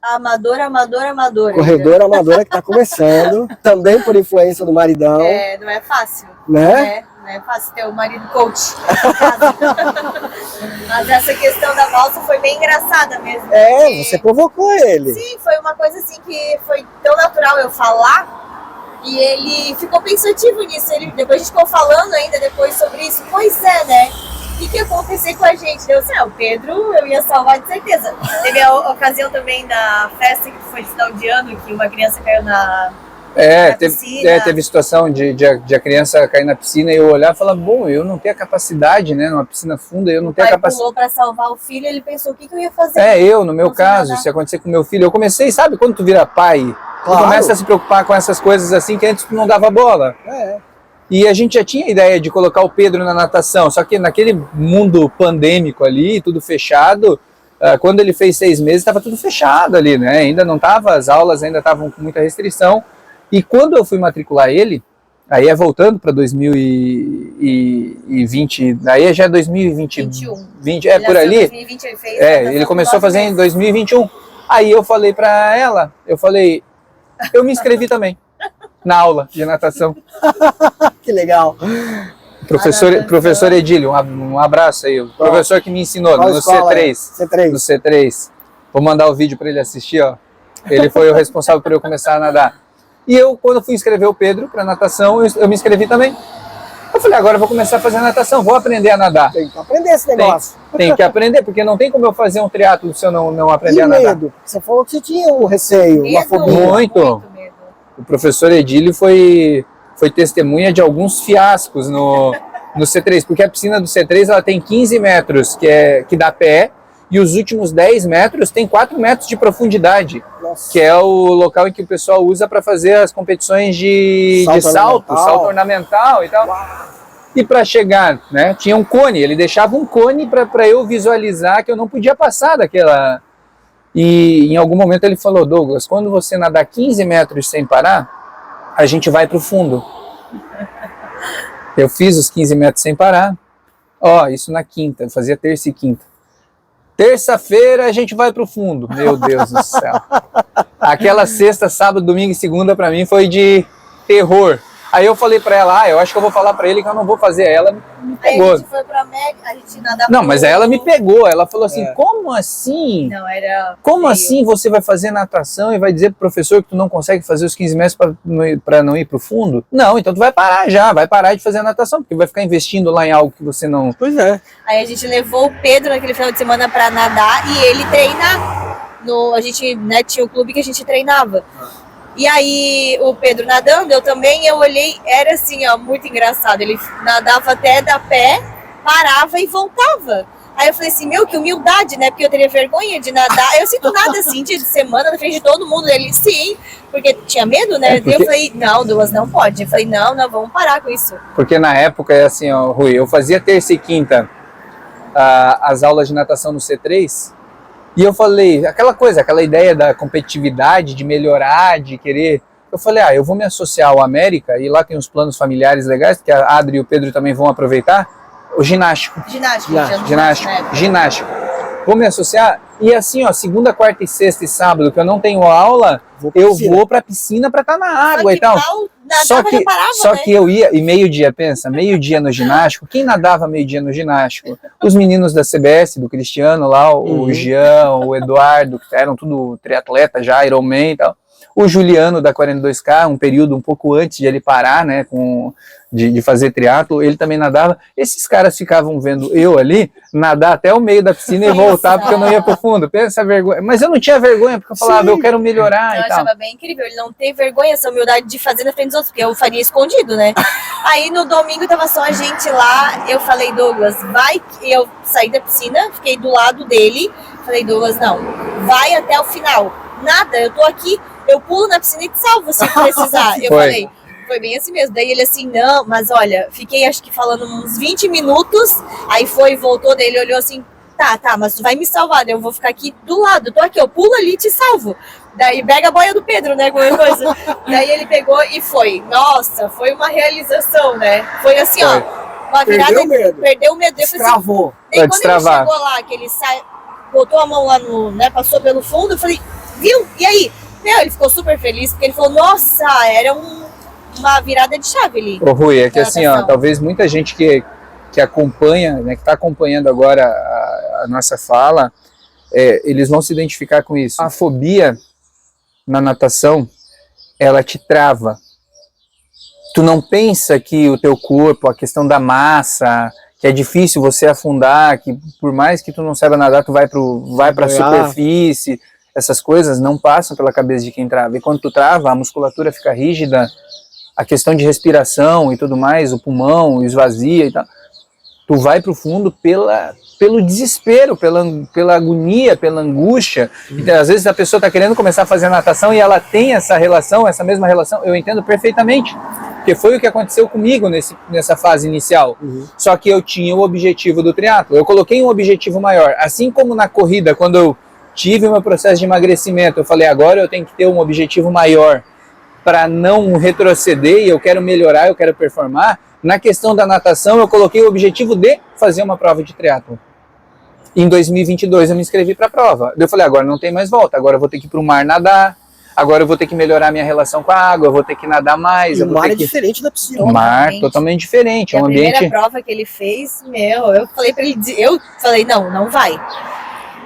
Corredora amadora que tá começando, também por influência do maridão. Não é fácil, né? Não é fácil ter um marido coach. Mas essa questão da balsa foi bem engraçada mesmo. Porque... você provocou ele. Sim, foi uma coisa assim que foi tão natural eu falar. E ele ficou pensativo nisso. Depois a gente ficou falando ainda depois sobre isso. Pois é, né? O que ia acontecer com a gente? Eu sei, o Pedro eu ia salvar de certeza. Teve a ocasião também da festa que foi de final de ano, que uma criança caiu na piscina. Teve situação de a criança cair na piscina e eu olhar e falar, bom, eu não tenho a capacidade, né? Numa piscina funda, eu não tenho a capacidade. Pulou para salvar o filho, ele pensou, o que eu ia fazer? No meu caso, se acontecer com meu filho, eu comecei, sabe quando tu vira pai? Claro. Tu começa a se preocupar com essas coisas assim que antes tu não dava bola. E a gente já tinha a ideia de colocar o Pedro na natação, só que naquele mundo pandêmico ali, tudo fechado, quando ele fez 6 meses, estava tudo fechado ali, né? Ainda não estava, as aulas ainda estavam com muita restrição. E quando eu fui matricular ele, aí voltando para 2020, aí já é 2021, 20, por ali. 2020 ele fez, ele começou a fazer em 2021. Aí eu falei para ela, eu me inscrevi também na aula de natação. Que legal. Professor Edílio, um abraço aí. O professor que me ensinou no C3. No C3. Vou mandar o vídeo para ele assistir, ó. Ele foi o responsável por eu começar a nadar. E eu, quando fui inscrever o Pedro para natação, eu me inscrevi também. Eu falei, agora eu vou começar a fazer natação, vou aprender a nadar. Tem que aprender esse negócio. Tem que aprender, porque não tem como eu fazer um triatlo se eu não aprender a nadar. Medo? Você falou que você tinha um receio, uma fobia. Muito medo. O professor Edílio foi testemunha de alguns fiascos no C3, porque a piscina do C3 ela tem 15 metros que dá pé, e os últimos 10 metros tem 4 metros de profundidade. Nossa. Que é o local em que o pessoal usa para fazer as competições de salto ornamental e tal. Uau. E para chegar, né, tinha um cone, ele deixava um cone para eu visualizar que eu não podia passar daquela... E em algum momento ele falou, Douglas, quando você nadar 15 metros sem parar, a gente vai para o fundo. Eu fiz os 15 metros sem parar. Isso na quinta, eu fazia terça e quinta. Terça-feira a gente vai pro fundo. Meu Deus do céu. Aquela sexta, sábado, domingo e segunda pra mim foi de terror. Aí eu falei pra ela, eu acho que eu vou falar pra ele que eu não vou fazer. Ela me pegou. Aí a gente foi pra Meg, a gente nadava. Não, mas ela me pegou. Ela falou assim, como assim? Não, era... Como assim você vai fazer natação e vai dizer pro professor que tu não consegue fazer os 15 metros pra não ir pro fundo? Não, então tu vai parar já, vai parar de fazer a natação, porque vai ficar investindo lá em algo que você não... Pois é. Aí a gente levou o Pedro naquele final de semana pra nadar e ele treina. A gente, né, tinha um clube que a gente treinava. E aí o Pedro nadando, eu também, eu olhei, era assim, muito engraçado. Ele nadava até dar pé, parava e voltava. Aí eu falei assim, que humildade, né? Porque eu teria vergonha de nadar. Eu sinto nada assim, dia de semana, na frente de todo mundo. Ele, sim, porque tinha medo, né? Porque... Eu falei, não, Douglas, não pode. Eu falei, não, vamos parar com isso. Porque na época, Rui, eu fazia terça e quinta as aulas de natação no C3, e eu falei, aquela ideia da competitividade, de melhorar, de querer... Eu falei, eu vou me associar ao América, e lá tem uns planos familiares legais, que a Adri e o Pedro também vão aproveitar, o ginástico. Ginástico. Vou me associar, e assim, segunda, quarta e sexta e sábado, que eu não tenho aula, eu vou pra piscina pra estar na água e tal. Só que eu ia, e meio-dia no ginástico, quem nadava meio-dia no ginástico? Os meninos da CBS, do Cristiano lá, o Jean, o Eduardo, que eram tudo triatleta já, Ironman e tal. O Juliano da 42K, um período um pouco antes de ele parar, né, de fazer triatlo, ele também nadava. Esses caras ficavam vendo eu ali nadar até o meio da piscina e voltar porque eu não ia pro fundo. Pensa essa vergonha. Mas eu não tinha vergonha, porque eu falava, eu quero melhorar eu e tal. achava bem incrível, ele não teve vergonha, essa humildade de fazer na frente dos outros, porque eu faria escondido, né? Aí no domingo tava só a gente lá, eu falei, Douglas, vai, eu saí da piscina, fiquei do lado dele, falei, Douglas, não, vai até o final. Nada, eu tô aqui, eu pulo na piscina e te salvo se precisar. Eu falei, foi bem assim mesmo. Daí ele assim, não, mas olha, fiquei acho que falando uns 20 minutos, aí foi, voltou, daí ele olhou assim, tá, mas tu vai me salvar, daí eu vou ficar aqui do lado, eu tô aqui, eu pulo ali e te salvo. Daí pega a boia do Pedro, né, qualquer coisa. Daí ele pegou e foi. Nossa, foi uma realização, né? Foi assim, ó, uma virada, perdeu o medo. Destravou. Daí quando ele chegou lá, que ele botou a mão lá no, né, passou pelo fundo, eu falei, viu? E aí? Meu, ele ficou super feliz, porque ele falou, nossa, era uma virada de chave ali. Ô Rui, é que assim, ó, talvez muita gente que acompanha, né, que está acompanhando agora a nossa fala, eles vão se identificar com isso. A fobia na natação, ela te trava. Tu não pensa que o teu corpo, a questão da massa, que é difícil você afundar, que por mais que tu não saiba nadar, tu vai para a superfície, essas coisas não passam pela cabeça de quem trava. E quando tu trava, a musculatura fica rígida, a questão de respiração e tudo mais, o pulmão esvazia e tal. Tu vai para o fundo pelo desespero, pela agonia, pela angústia. Então, às vezes a pessoa está querendo começar a fazer natação e ela tem essa relação, essa mesma relação, eu entendo perfeitamente, porque foi o que aconteceu comigo nessa fase inicial. Só que eu tinha o objetivo do triatlo, eu coloquei um objetivo maior, assim como na corrida, quando eu tive o meu processo de emagrecimento, eu falei, agora eu tenho que ter um objetivo maior para não retroceder e eu quero melhorar, eu quero performar. Na questão da natação, eu coloquei o objetivo de fazer uma prova de triatlo. Em 2022 eu me inscrevi para a prova. Eu falei, agora não tem mais volta, agora eu vou ter que ir para o mar nadar, agora eu vou ter que melhorar a minha relação com a água, eu vou ter que nadar mais. E o mar é diferente da piscina. O mar totalmente diferente. E a primeira prova que ele fez, eu falei para ele, eu falei, não vai.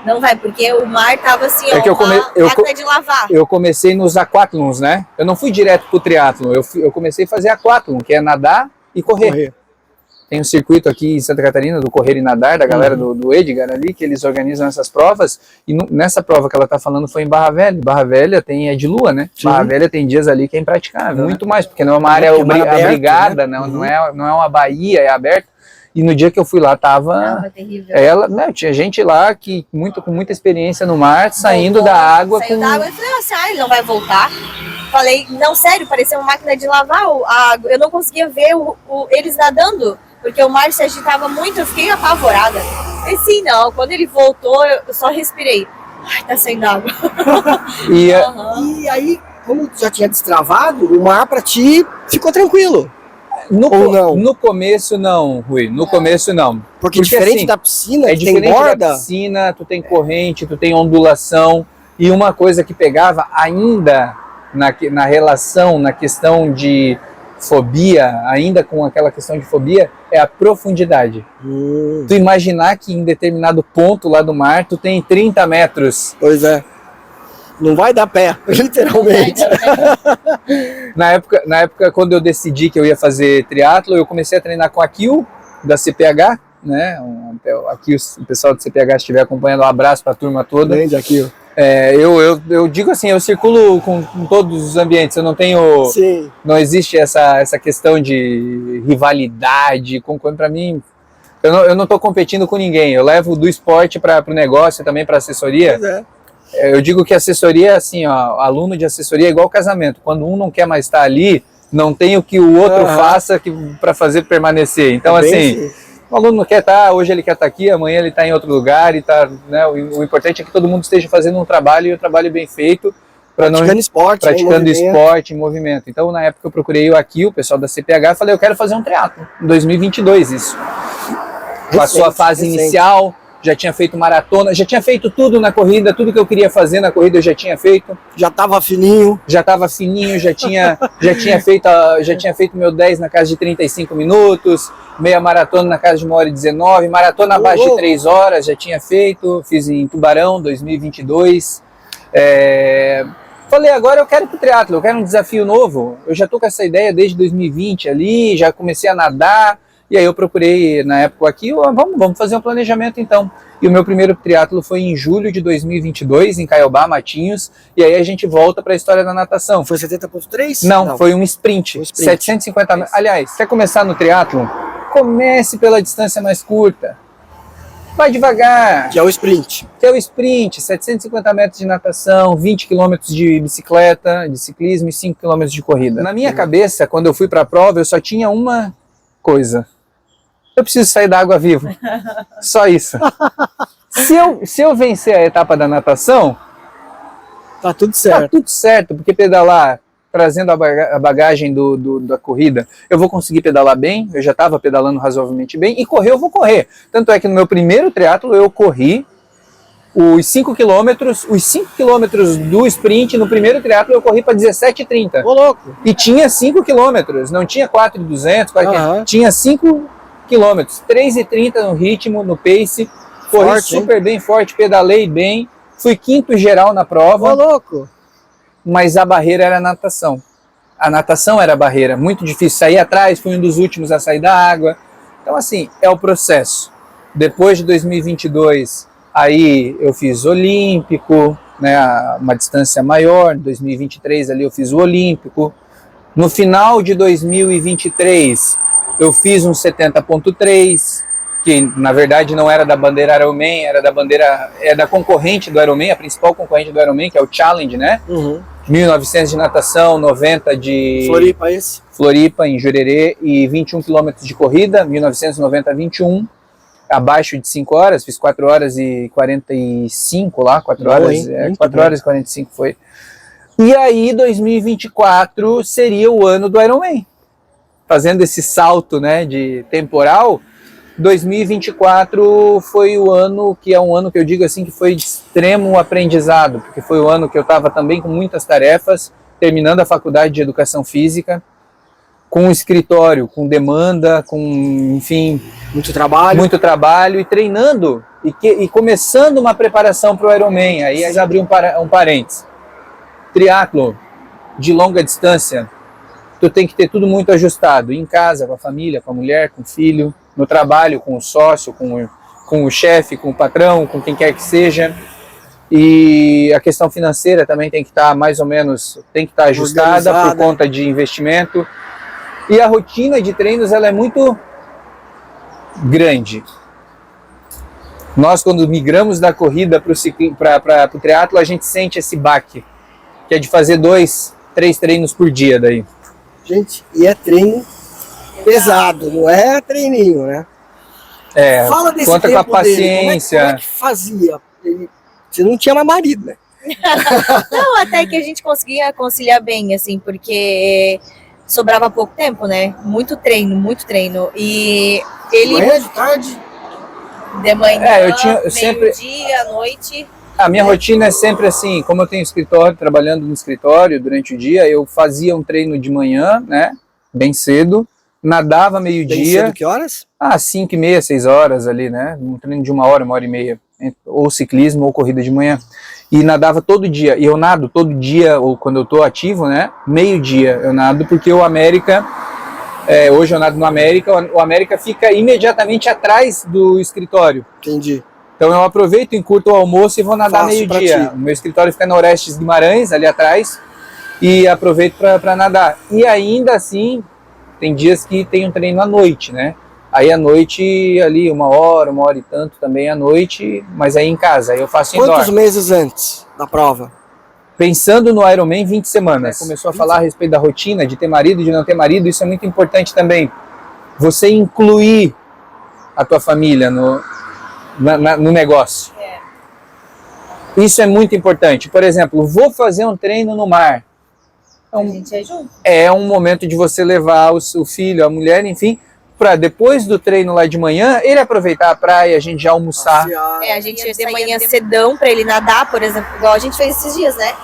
Não vai, porque o mar tava assim, máquina de lavar. Eu comecei nos aquatlons, né? Eu não fui direto pro triatlon, eu comecei a fazer aquatlon, que é nadar e correr. Tem um circuito aqui em Santa Catarina do correr e nadar, da galera do Edgar ali, que eles organizam essas provas, e nessa prova que ela tá falando foi em Barra Velha. Barra Velha é de lua, né? Sim. Barra Velha tem dias ali que é impraticável, muito mais, porque não é uma área abrigada, né? não é uma baía, é aberta. E no dia que eu fui lá, tava terrível. Tinha gente lá com muita experiência no mar, saindo da água. Saiu da água e falei, ele não vai voltar. Falei, não, sério, parecia uma máquina de lavar a água. Eu não conseguia ver eles nadando, porque o mar se agitava muito, eu fiquei apavorada. E sim, não, quando ele voltou, eu só respirei. Ai, tá saindo água. E aí, como já tinha destravado, o mar pra ti ficou tranquilo. No começo não, Rui, começo não. Porque diferente assim, da piscina, é diferente da piscina, tu tem corrente, tu tem ondulação, e uma coisa que pegava ainda na relação, na questão de fobia, ainda com aquela questão de fobia, é a profundidade. Tu imaginar que em determinado ponto lá do mar, tu tem 30 metros. Pois é. Não vai dar pé, literalmente. Na época, quando eu decidi que eu ia fazer triatlo, eu comecei a treinar com a Kill, da CPH, né? Aqui o pessoal do CPH estiver acompanhando, um abraço para a turma toda. Grande Kill. Eu digo assim, eu circulo com todos os ambientes, eu não tenho... Sim. Não existe essa questão de rivalidade, para mim... Eu não estou competindo com ninguém, eu levo do esporte para o negócio, também para assessoria. Pois é. Eu digo que assessoria, assim, ó, aluno de assessoria é igual casamento. Quando um não quer mais estar ali, não tem o que o outro faça para fazer permanecer. Então, assim, o aluno não quer estar, hoje ele quer estar aqui, amanhã ele está em outro lugar, e tá, né, o importante é que todo mundo esteja fazendo um trabalho, e o trabalho bem feito. Praticando esporte em movimento. Então, na época eu procurei o pessoal da CPH, e falei, eu quero fazer um triatlo, em 2022 isso. Passou a fase inicial, já tinha feito maratona, já tinha feito tudo na corrida, tudo que eu queria fazer na corrida eu já tinha feito. Já estava fininho. Já tinha feito meu 10 na casa de 35 minutos, meia maratona na casa de 1h19, maratona abaixo de 3 horas já tinha feito, fiz em Tubarão, 2022. Falei, agora eu quero ir pro triatlo, eu quero um desafio novo. Eu já tô com essa ideia desde 2020 ali, já comecei a nadar. E aí eu procurei, na época aqui, vamos fazer um planejamento então. E o meu primeiro triatlo foi em julho de 2022, em Caiobá, Matinhos. E aí a gente volta para a história da natação. Foi 70.3? Não, foi um sprint. 750 metros. Aliás, quer começar no triatlo? Comece pela distância mais curta. Vai devagar. Que é o sprint. Que é o sprint, 750 metros de natação, 20 quilômetros de bicicleta, de ciclismo e 5 quilômetros de corrida. Na minha cabeça, quando eu fui para a prova, eu só tinha uma coisa. Eu preciso sair da água vivo. Só isso. Se eu vencer a etapa da natação, tá tudo certo. Tá tudo certo, porque pedalar, trazendo a bagagem da corrida, eu vou conseguir pedalar bem, eu já estava pedalando razoavelmente bem, e correr eu vou correr. Tanto é que no meu primeiro triatlo eu corri os 5 quilômetros do sprint, no primeiro triatlo eu corri para 17h30. Ô, louco. E tinha 5 quilômetros, não tinha 4.200, tinha 5 quilômetros, 3h30 no ritmo, no pace, corri Forte, super bem forte, pedalei bem, fui quinto geral na prova. Ô, louco. Mas a barreira era a natação. A natação era a barreira, muito difícil sair atrás, fui um dos últimos a sair da água. Então assim, é o processo. Depois de 2022, aí eu fiz olímpico, né, uma distância maior, em 2023 ali eu fiz o olímpico. No final de 2023, eu fiz um 70.3, que na verdade não era da bandeira Ironman, era da concorrente do Ironman, a principal concorrente do Ironman, que é o Challenge, né? 1.900 de natação, 90 de Floripa, esse? Floripa, em Jurerê, e 21 km de corrida, 1990 a 21, abaixo de 5 horas, fiz 4 horas e 45 lá, 4 horas, 4 horas e 45 foi. E aí 2024 seria o ano do Ironman. Fazendo esse salto, né, de temporal, 2024 foi o ano que é um ano que eu digo assim que foi de extremo aprendizado, porque foi o ano que eu estava também com muitas tarefas, terminando a faculdade de educação física, com um escritório, com demanda, com, enfim, muito trabalho e treinando e começando uma preparação para o Ironman. Aí abri um parênteses. Triatlo de longa distância, tu tem que ter tudo muito ajustado, em casa, com a família, com a mulher, com o filho, no trabalho, com o sócio, com o chefe, com o patrão, com quem quer que seja. E a questão financeira também tem que estar mais ou menos, tem que estar ajustada por conta de investimento. E a rotina de treinos, ela é muito grande. Nós, quando migramos da corrida para o triatlo, a gente sente esse baque, que é de fazer 2, 3 treinos por dia daí. Gente, e é treino pesado, não é treininho, né? É, fala desse conta tempo com a paciência. Como é que fazia? Você não tinha mais marido, né? Não, até que a gente conseguia conciliar bem, assim, porque sobrava pouco tempo, né? Muito treino. E ele... Manhã, de tarde? De manhã, eu sempre... meio-dia, à noite... A minha rotina é sempre assim, como eu tenho escritório, trabalhando no escritório durante o dia, eu fazia um treino de manhã, né, bem cedo, nadava meio-dia. Bem cedo, que horas? 5h30, 6 horas ali, né, um treino de 1 hora e meia, ou ciclismo ou corrida de manhã. E nadava todo dia, e eu nado todo dia, ou quando eu tô ativo, né, meio-dia eu nado, porque o América, hoje eu nado no América, o América fica imediatamente atrás do escritório. Entendi. Então eu aproveito, encurto o almoço e vou nadar meio-dia. O meu escritório fica no Orestes Guimarães, ali atrás, e aproveito para nadar. E ainda assim, tem dias que tem um treino à noite, né? Aí à noite, ali 1 hora e tanto também à noite, mas aí em casa, aí eu faço indoor. Quantos meses antes da prova? Pensando no Ironman, 20 semanas. Começou a falar a respeito da rotina, de ter marido, de não ter marido, isso é muito importante também. Você incluir a tua família no negócio. Isso é muito importante. Por exemplo, vou fazer um treino no mar. A gente é junto. É um momento de você levar o filho, a mulher, enfim, para depois do treino lá de manhã, ele aproveitar a praia, a gente já almoçar. A gente de manhã cedão para ele nadar, por exemplo, igual a gente fez esses dias, né?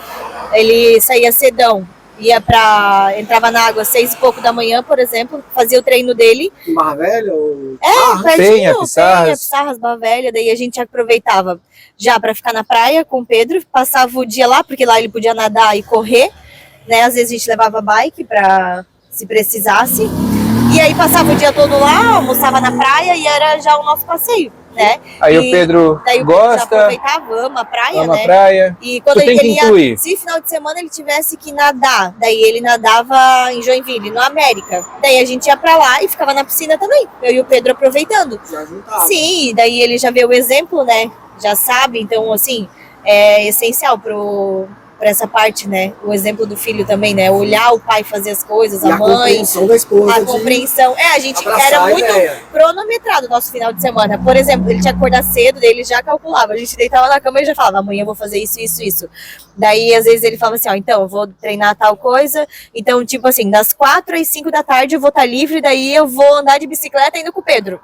Ele saía cedão entrava na água às 6 e pouco da manhã, por exemplo, fazia o treino dele. Em Barra Velha? Ou... Penha, Pissarras. Pissarras, Barra Velha, daí a gente aproveitava já para ficar na praia com o Pedro, passava o dia lá, porque lá ele podia nadar e correr, né? Às vezes a gente levava bike para se precisasse. E aí passava o dia todo lá, almoçava na praia e era já o nosso passeio, né? Aí o Pedro gosta, aproveitava, ama a praia, ama né? A praia. E quando tem que incluir. Se final de semana ele tivesse que nadar, daí ele nadava em Joinville, no América. Daí a gente ia pra lá e ficava na piscina também, eu e o Pedro aproveitando. Já juntava. Sim, daí ele já vê o exemplo, né? Já sabe, então assim, é essencial pra essa parte, né? O exemplo do filho também, né? Olhar o pai fazer as coisas, a mãe. A compreensão da esposa. A compreensão. A gente abraçar era a muito ideia. cronometrado o nosso final de semana. Por exemplo, ele tinha que acordar cedo, daí ele já calculava. A gente deitava na cama e já falava, amanhã eu vou fazer isso, isso, isso. Daí, às vezes, ele falava assim, ó, então, eu vou treinar tal coisa. Então, tipo assim, das 4 às 5 da tarde eu vou estar livre, daí eu vou andar de bicicleta indo com o Pedro.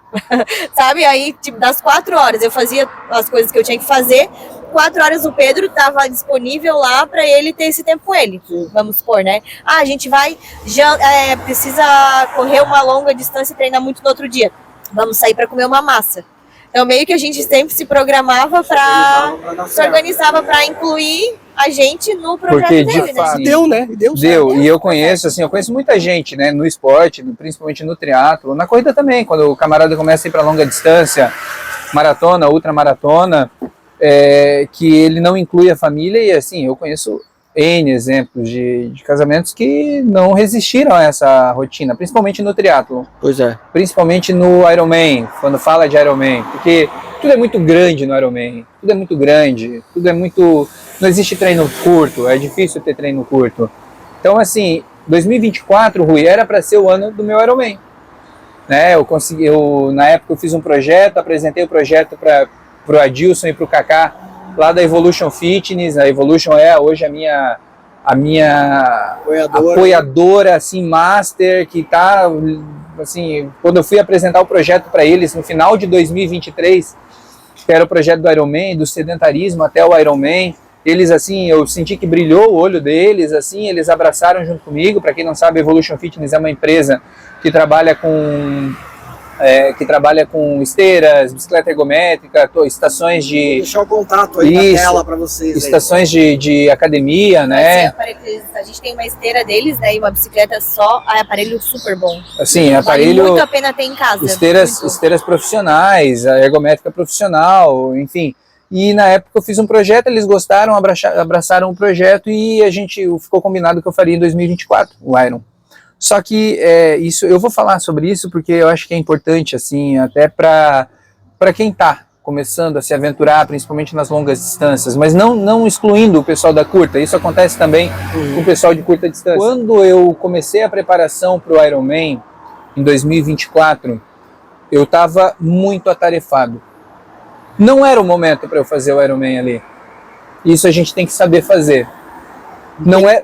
Sabe? Aí, tipo, das 4 horas eu fazia as coisas que eu tinha que fazer. 4 horas o Pedro estava disponível lá para ele ter esse tempo com ele. Sim. Vamos supor, né? Ah, a gente vai, precisa correr uma longa distância e treinar muito no outro dia. Vamos sair para comer uma massa. Então, meio que a gente sempre se programava se organizava para incluir a gente no projeto Porque, dele, de fato, né? Deu, né? Deu. E eu conheço muita gente, né, no esporte, principalmente no triatlo, na corrida também, quando o camarada começa a ir para longa distância, maratona, ultramaratona, que ele não inclui a família. E assim, eu conheço N exemplos de casamentos que não resistiram a essa rotina, principalmente no triatlo. Pois é. Principalmente no Ironman, quando fala de Ironman, porque tudo é muito grande no Ironman, tudo é muito grande, tudo é muito... Não existe treino curto, é difícil ter treino curto. Então, assim, 2024, Rui, era para ser o ano do meu Ironman. Né? Na época eu fiz um projeto, apresentei o projeto para o Adilson e para o Kaká, lá da Evolution Fitness. A Evolution é hoje a minha apoiadora, assim, master, que tá, assim, quando eu fui apresentar o projeto para eles no final de 2023, que era o projeto do Ironman, do sedentarismo até o Ironman, eles, assim, eu senti que brilhou o olho deles, assim, eles abraçaram junto comigo. Para quem não sabe, a Evolution Fitness é uma empresa que trabalha com esteiras, bicicleta ergométrica, estações de... Vou deixar o contato aí na tela para vocês. Estações de academia, né? A gente tem uma esteira deles, né? E uma bicicleta só, aparelho super bom. Assim, aparelho... Vale muito a pena ter em casa. Esteiras profissionais, a ergométrica profissional, enfim. E na época eu fiz um projeto, eles gostaram, abraçaram o projeto e a gente ficou combinado que eu faria em 2024, o Iron. Só que isso, eu vou falar sobre isso porque eu acho que é importante, assim, até para quem está começando a se aventurar, principalmente nas longas distâncias, mas não excluindo o pessoal da curta. Isso acontece também com o pessoal de curta distância. Quando eu comecei a preparação para o Ironman, em 2024, eu estava muito atarefado. Não era o momento para eu fazer o Ironman ali. Isso a gente tem que saber fazer.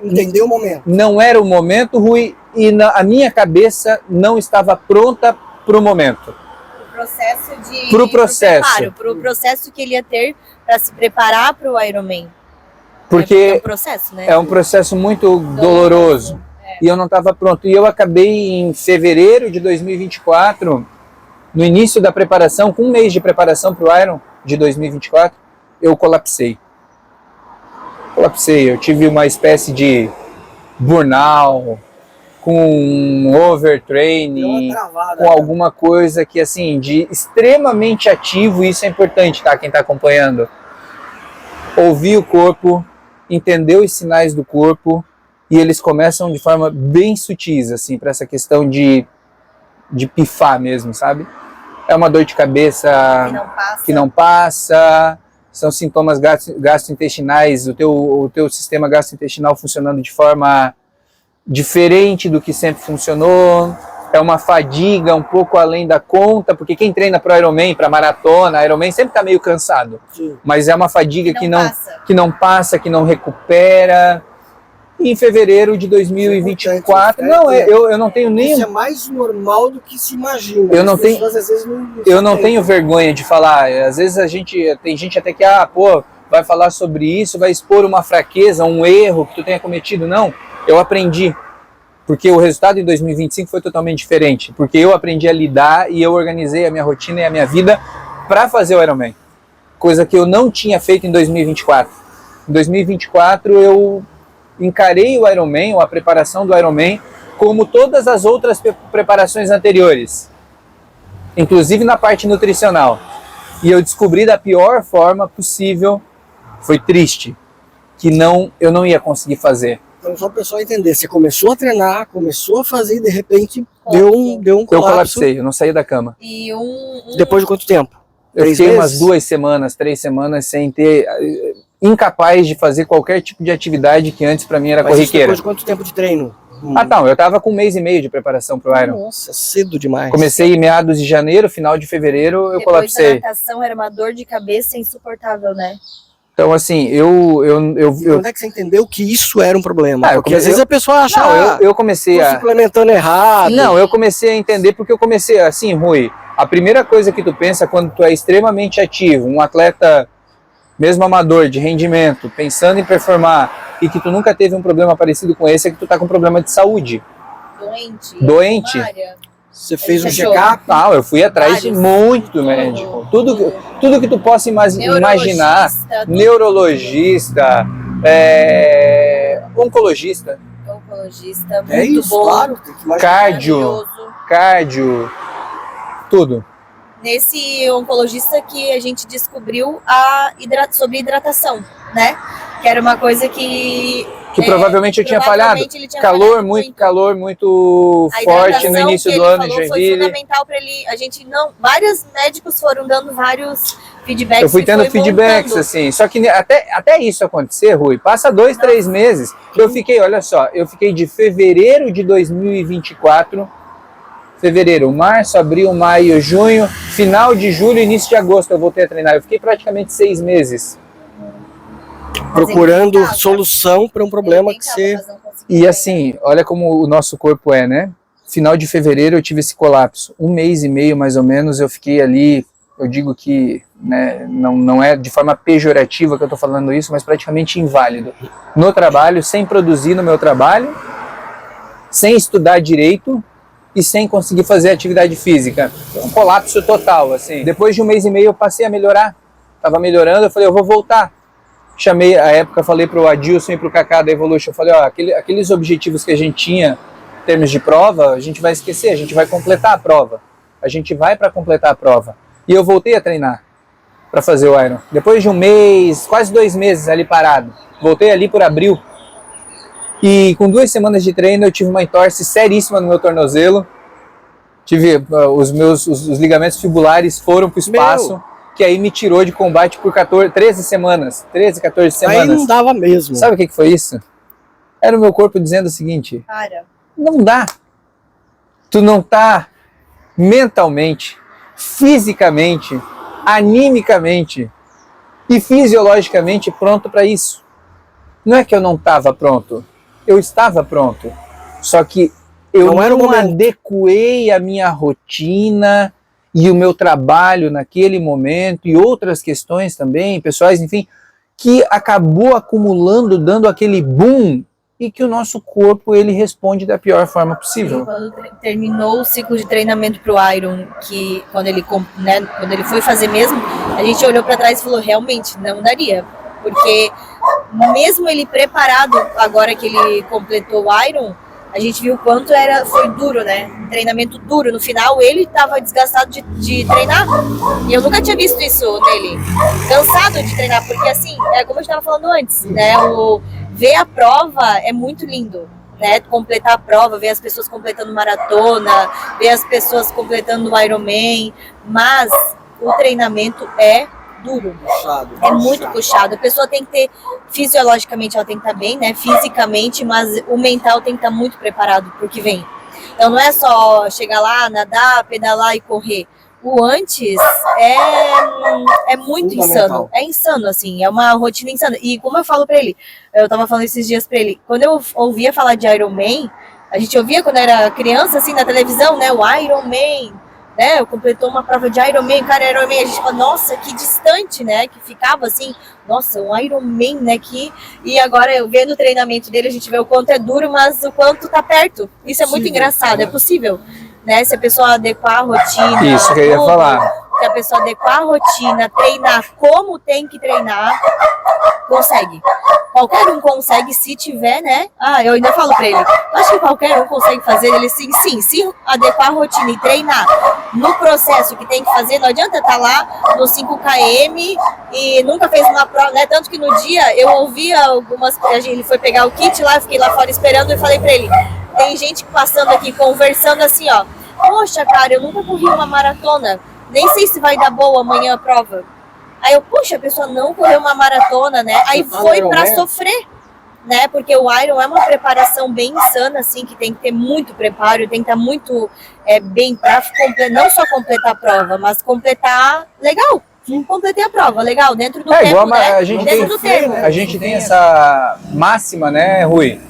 Entender o momento. Não era o momento, Rui, e a minha cabeça não estava pronta para o momento. Pro processo que ele ia ter para se preparar para o Ironman. Porque é um processo, né? É um processo muito doloroso. E eu não estava pronto. E eu acabei em fevereiro de 2024, no início da preparação, com um mês de preparação para o Iron de 2024, eu colapsei. Eu tive uma espécie de burnout, com overtraining, com alguma coisa que, assim, de extremamente ativo. E isso é importante, tá? Quem está acompanhando. Ouvir o corpo, entender os sinais do corpo, e eles começam de forma bem sutis, assim, para essa questão de pifar mesmo, sabe? É uma dor de cabeça que não passa, são sintomas gastrointestinais, o teu sistema gastrointestinal funcionando de forma diferente do que sempre funcionou, é uma fadiga um pouco além da conta, porque quem treina para Ironman, para maratona, Ironman sempre está meio cansado. Sim. Mas é uma fadiga que não passa, que não recupera. E em fevereiro de 2024, eu não tenho nem... Isso é mais normal do que se imagina. Eu não tenho vergonha de falar. Às vezes tem gente até que vai falar sobre isso, vai expor uma fraqueza, um erro que tu tenha cometido. Não. eu aprendi. Porque o resultado em 2025 foi totalmente diferente. Porque eu aprendi a lidar e eu organizei a minha rotina e a minha vida para fazer o Ironman. Coisa que eu não tinha feito em 2024. Em 2024 eu encarei o Ironman, ou a preparação do Ironman, como todas as outras preparações anteriores. Inclusive na parte nutricional. E eu descobri da pior forma possível, foi triste, que eu não ia conseguir fazer. Então, só para o pessoal entender, você começou a treinar, começou a fazer e de repente deu um colapso. Eu colapsei, eu não saí da cama. E Depois de quanto tempo? Eu 3 fiquei meses? umas 2 semanas, 3 semanas sem ter, incapaz de fazer qualquer tipo de atividade que antes para mim era Mas isso corriqueira. depois de quanto tempo de treino? Ah, não, eu tava com 1 mês e meio de preparação pro Iron. Nossa, cedo demais. Comecei em meados de janeiro, final de fevereiro, eu depois colapsei. da natação era uma dor de cabeça insuportável, né? Então, assim, E quando é que você entendeu que isso era um problema? Ah, Porque às vezes a pessoa acha, Não, eu comecei tô a... suplementando errado. Não, eu comecei a entender porque eu comecei assim, Rui. A primeira coisa que tu pensa quando tu é extremamente ativo, um atleta mesmo amador, de rendimento, pensando em performar e que tu nunca teve um problema parecido com esse, é que tu tá com problema de saúde. Doente. Mária. Você fez um Fechou. check-up? Não, eu fui atrás de Vários. muito do médico. Tudo que tu possa imaginar. Neurologista, oncologista, Oncologista, muito É isso, bom. claro. Tem que imaginar. cardio, tudo. Nesse oncologista que a gente descobriu sobre hidratação, né? Que era uma coisa que Provavelmente eu tinha falhado. ele tinha falhado Calor muito A forte no hidratação início que do ele ano em falou foi Joinville. fundamental para ele. A gente não, vários médicos foram dando vários feedbacks. Eu fui e tendo foi feedbacks, montando. assim. Só que até isso acontecer, Rui, passa 2, 3 meses. Eu fiquei, olha só, de fevereiro de 2024, março, abril, maio, junho, final de julho, início de agosto eu voltei a treinar. Eu fiquei praticamente 6 meses. Procurando Mas ele solução para um problema ele que tentava, você... mas não conseguia. E assim, olha como o nosso corpo é, né? Final de fevereiro eu tive esse colapso. 1 mês e meio, mais ou menos, eu fiquei ali, eu digo que, né, não é de forma pejorativa que eu tô falando isso, mas praticamente inválido. No trabalho, sem produzir no meu trabalho, sem estudar direito e sem conseguir fazer atividade física. Um colapso total, assim. Depois de 1 mês e meio eu passei a melhorar. Tava melhorando, eu falei, eu vou voltar. Chamei, à época, falei pro Adilson e pro Kaká da Evolution, eu falei, ó, aqueles objetivos que a gente tinha em termos de prova, a gente vai esquecer, a gente vai completar a prova. A gente vai para completar a prova. E eu voltei a treinar para fazer o Iron. Depois de 1 mês, quase 2 meses ali parado. Voltei ali por abril. E com 2 semanas de treino eu tive uma entorse seríssima no meu tornozelo. Tive os ligamentos fibulares foram pro espaço. Que aí me tirou de combate por 13 semanas. 13, 14 semanas. Aí não dava mesmo. Sabe o que foi isso? Era o meu corpo dizendo o seguinte: Cara, não dá. Tu não tá mentalmente, fisicamente, animicamente e fisiologicamente pronto para isso. Não é que eu não estava pronto. Eu estava pronto. Só que eu Não era o não momento. adequei a minha rotina e o meu trabalho naquele momento e outras questões também, pessoais, enfim, que acabou acumulando, dando aquele boom e que o nosso corpo ele responde da pior forma possível. quando terminou o ciclo de treinamento pro Iron, que quando ele foi fazer mesmo, a gente olhou para trás e falou, realmente, não daria. Porque mesmo ele preparado, agora que ele completou o Iron, a gente viu o quanto foi duro, né? Treinamento duro. No final, ele estava desgastado de treinar. E eu nunca tinha visto isso nele. Cansado de treinar, porque assim, como eu estava falando antes, né? Ver a prova é muito lindo, né? Completar a prova, ver as pessoas completando maratona, ver as pessoas completando o Ironman. Mas o treinamento é duro. É muito puxado. A pessoa tem que ter, fisiologicamente ela tem que estar bem, né? Fisicamente, mas o mental tem que estar muito preparado pro que vem. Então não é só chegar lá, nadar, pedalar e correr. O antes é muito insano. É insano, assim. É uma rotina insana. E como eu falo pra ele, eu tava falando esses dias pra ele, quando eu ouvia falar de Ironman, a gente ouvia quando era criança, assim, na televisão, né? O Ironman. né, completou uma prova de Ironman, cara, Ironman, a gente fala, nossa, que distante, né, que ficava assim, nossa, um Ironman, né, e agora, vendo o treinamento dele, a gente vê o quanto é duro, mas o quanto tá perto, isso é muito engraçado, é possível, né, se a pessoa adequar a rotina, isso que eu ia falar. Se a pessoa adequar a rotina, treinar como tem que treinar, consegue. Qualquer um consegue se tiver, né? Eu ainda falo pra ele, acho que qualquer um consegue fazer, ele sim, se adequar a rotina e treinar no processo que tem que fazer, não adianta estar lá no 5km e nunca fez uma prova, né? Tanto que no dia eu ouvia ele foi pegar o kit lá, eu fiquei lá fora esperando e falei pra ele, tem gente passando aqui, conversando assim, ó, poxa, cara, eu nunca corri uma maratona, nem sei se vai dar boa amanhã a prova. Aí eu, poxa, a pessoa não correu uma maratona, né? Aí foi pra sofrer, né? Porque o Iron é uma preparação bem insana, assim, que tem que ter muito preparo, tem que estar muito bem pra não só completar a prova, mas completar legal. Completei a prova, legal, dentro do tempo, igual né? a gente dentro do tempo. A gente tem essa máxima, né, Rui?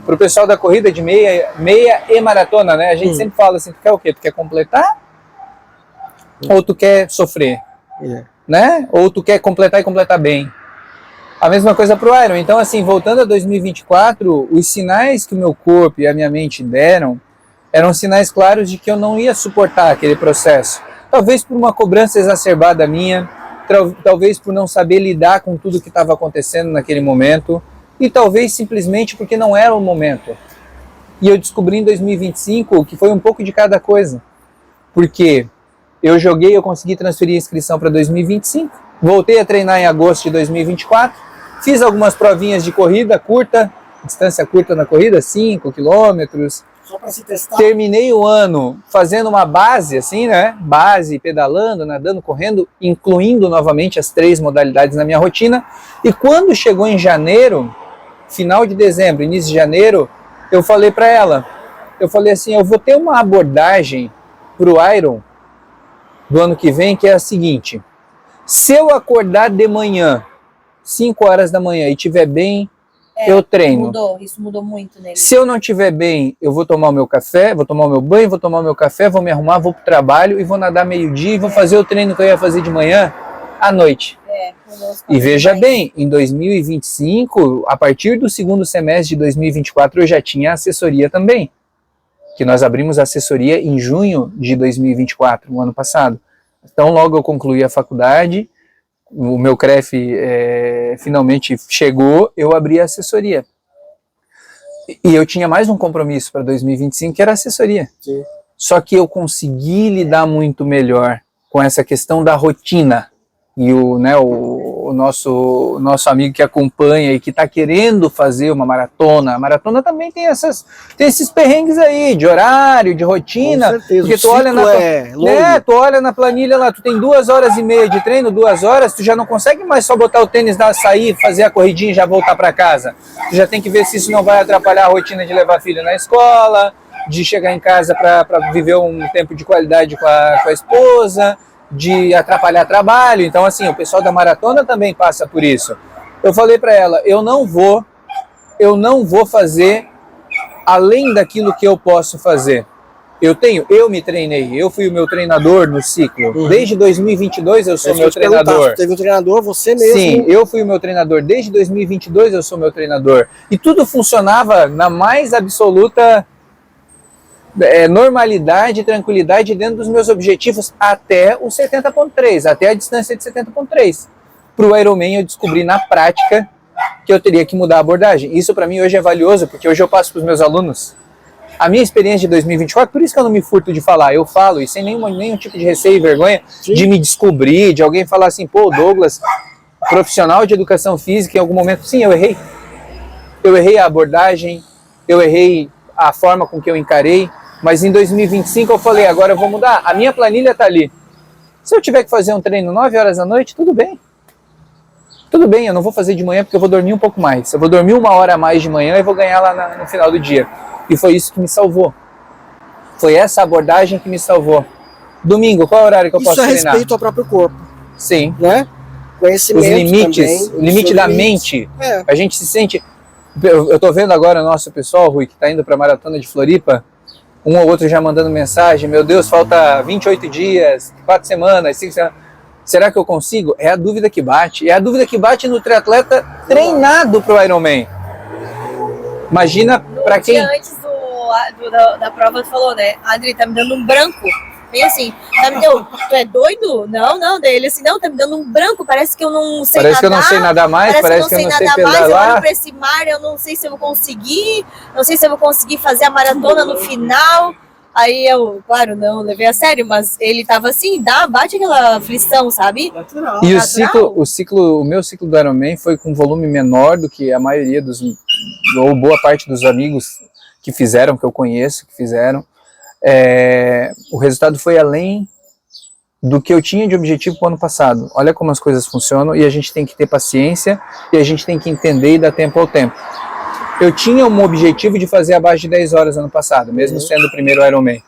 Pro pessoal da corrida de meia e maratona, né? A gente sempre fala assim, tu quer o quê? Tu quer completar? Ou tu quer sofrer? Né? Ou tu quer completar e completar bem? A mesma coisa pro Iron. Então, assim, voltando a 2024, os sinais que o meu corpo e a minha mente deram eram sinais claros de que eu não ia suportar aquele processo. Talvez por uma cobrança exacerbada minha, talvez por não saber lidar com tudo que estava acontecendo naquele momento, e talvez simplesmente porque não era o momento. E eu descobri em 2025 que foi um pouco de cada coisa. Porque eu consegui transferir a inscrição para 2025, voltei a treinar em agosto de 2024, fiz algumas provinhas de corrida curta, distância curta na corrida, 5 quilômetros. Só para se testar. Terminei o ano fazendo uma base, assim, né? Base, pedalando, nadando, correndo, incluindo novamente as 3 modalidades na minha rotina. E quando chegou em janeiro, final de dezembro, início de janeiro, eu falei para ela, eu falei assim, eu vou ter uma abordagem para o Iron do ano que vem, que é a seguinte: se eu acordar de manhã, 5 horas da manhã, e estiver bem, eu treino. Isso mudou muito nele. Se eu não estiver bem, eu vou tomar o meu café, vou tomar o meu banho, vou tomar o meu café, vou me arrumar, vou pro trabalho e vou nadar meio-dia e vou fazer o treino que eu ia fazer de manhã à noite. E veja bem, em 2025, a partir do segundo semestre de 2024, eu já tinha assessoria também. Que nós abrimos a assessoria em junho de 2024, no ano passado. Então, logo eu concluí a faculdade, o meu CREF finalmente chegou, eu abri a assessoria. E eu tinha mais um compromisso para 2025, que era a assessoria. Sim. Só que eu consegui lidar muito melhor com essa questão da rotina. E o nosso amigo que acompanha e que está querendo fazer uma maratona, a maratona também tem esses perrengues aí, de horário, de rotina. Com certeza, porque tu tu olha na planilha lá, tu tem 2h30 de treino, 2 horas, tu já não consegue mais só botar o tênis, sair, fazer a corridinha e já voltar para casa. Tu já tem que ver se isso não vai atrapalhar a rotina de levar filho na escola, de chegar em casa para viver um tempo de qualidade com a esposa, de atrapalhar trabalho. Então, assim, o pessoal da maratona também passa por isso. Eu falei para ela, eu não vou fazer além daquilo que eu posso fazer. Eu me treinei, eu fui o meu treinador no ciclo. Desde 2022 eu sou meu treinador. Teve um treinador, você mesmo? Sim, eu fui o meu treinador. Desde 2022 eu sou meu treinador. E tudo funcionava na mais absoluta normalidade e tranquilidade dentro dos meus objetivos até o 70.3, até a distância de 70.3. Para o Ironman eu descobri na prática que eu teria que mudar a abordagem. Isso para mim hoje é valioso, porque hoje eu passo para os meus alunos a minha experiência de 2024, por isso que eu não me furto de falar, eu falo, e sem nenhum tipo de receio e vergonha de me descobrir, de alguém falar assim, pô, Douglas, profissional de educação física, em algum momento, sim, eu errei. Eu errei a abordagem, eu errei a forma com que eu encarei, mas em 2025 eu falei, agora eu vou mudar. A minha planilha está ali. Se eu tiver que fazer um treino 9 horas da noite, tudo bem. Tudo bem, eu não vou fazer de manhã porque eu vou dormir um pouco mais. Eu vou dormir 1 hora a mais de manhã e vou ganhar lá no final do dia. E foi isso que me salvou. Foi essa abordagem que me salvou. Domingo, qual é o horário que eu posso treinar? Isso é respeito ao próprio corpo. Sim. Né? Conhecimento os limites, também, o limite da mente. A gente se sente... Eu tô vendo agora o nosso pessoal, Rui, que tá indo pra Maratona de Floripa, um ou outro já mandando mensagem, meu Deus, falta 28 dias, 4 semanas, 5 semanas, será que eu consigo? É a dúvida que bate, é a dúvida que bate no triatleta treinado pro Ironman. Imagina para quem... Antes da prova, tu falou, né, Adri, tá me dando um branco. Bem assim, tu é doido? Não, daí ele assim, não, tá me dando um branco, parece que eu não sei nadar. Parece que eu não sei nadar mais, parece que eu não sei nadar mais, eu olho pra esse mar, eu não sei se eu vou conseguir, fazer a maratona no final. Aí eu, claro, não levei a sério, mas ele tava assim, bate aquela aflição, sabe? Natural. E o meu ciclo do Ironman foi com volume menor do que a maioria ou boa parte dos amigos que fizeram, que eu conheço, que fizeram. O resultado foi além do que eu tinha de objetivo para o ano passado. Olha como as coisas funcionam e a gente tem que ter paciência e a gente tem que entender e dar tempo ao tempo. Eu tinha um objetivo de fazer abaixo de 10 horas ano passado, mesmo sendo o primeiro Ironman.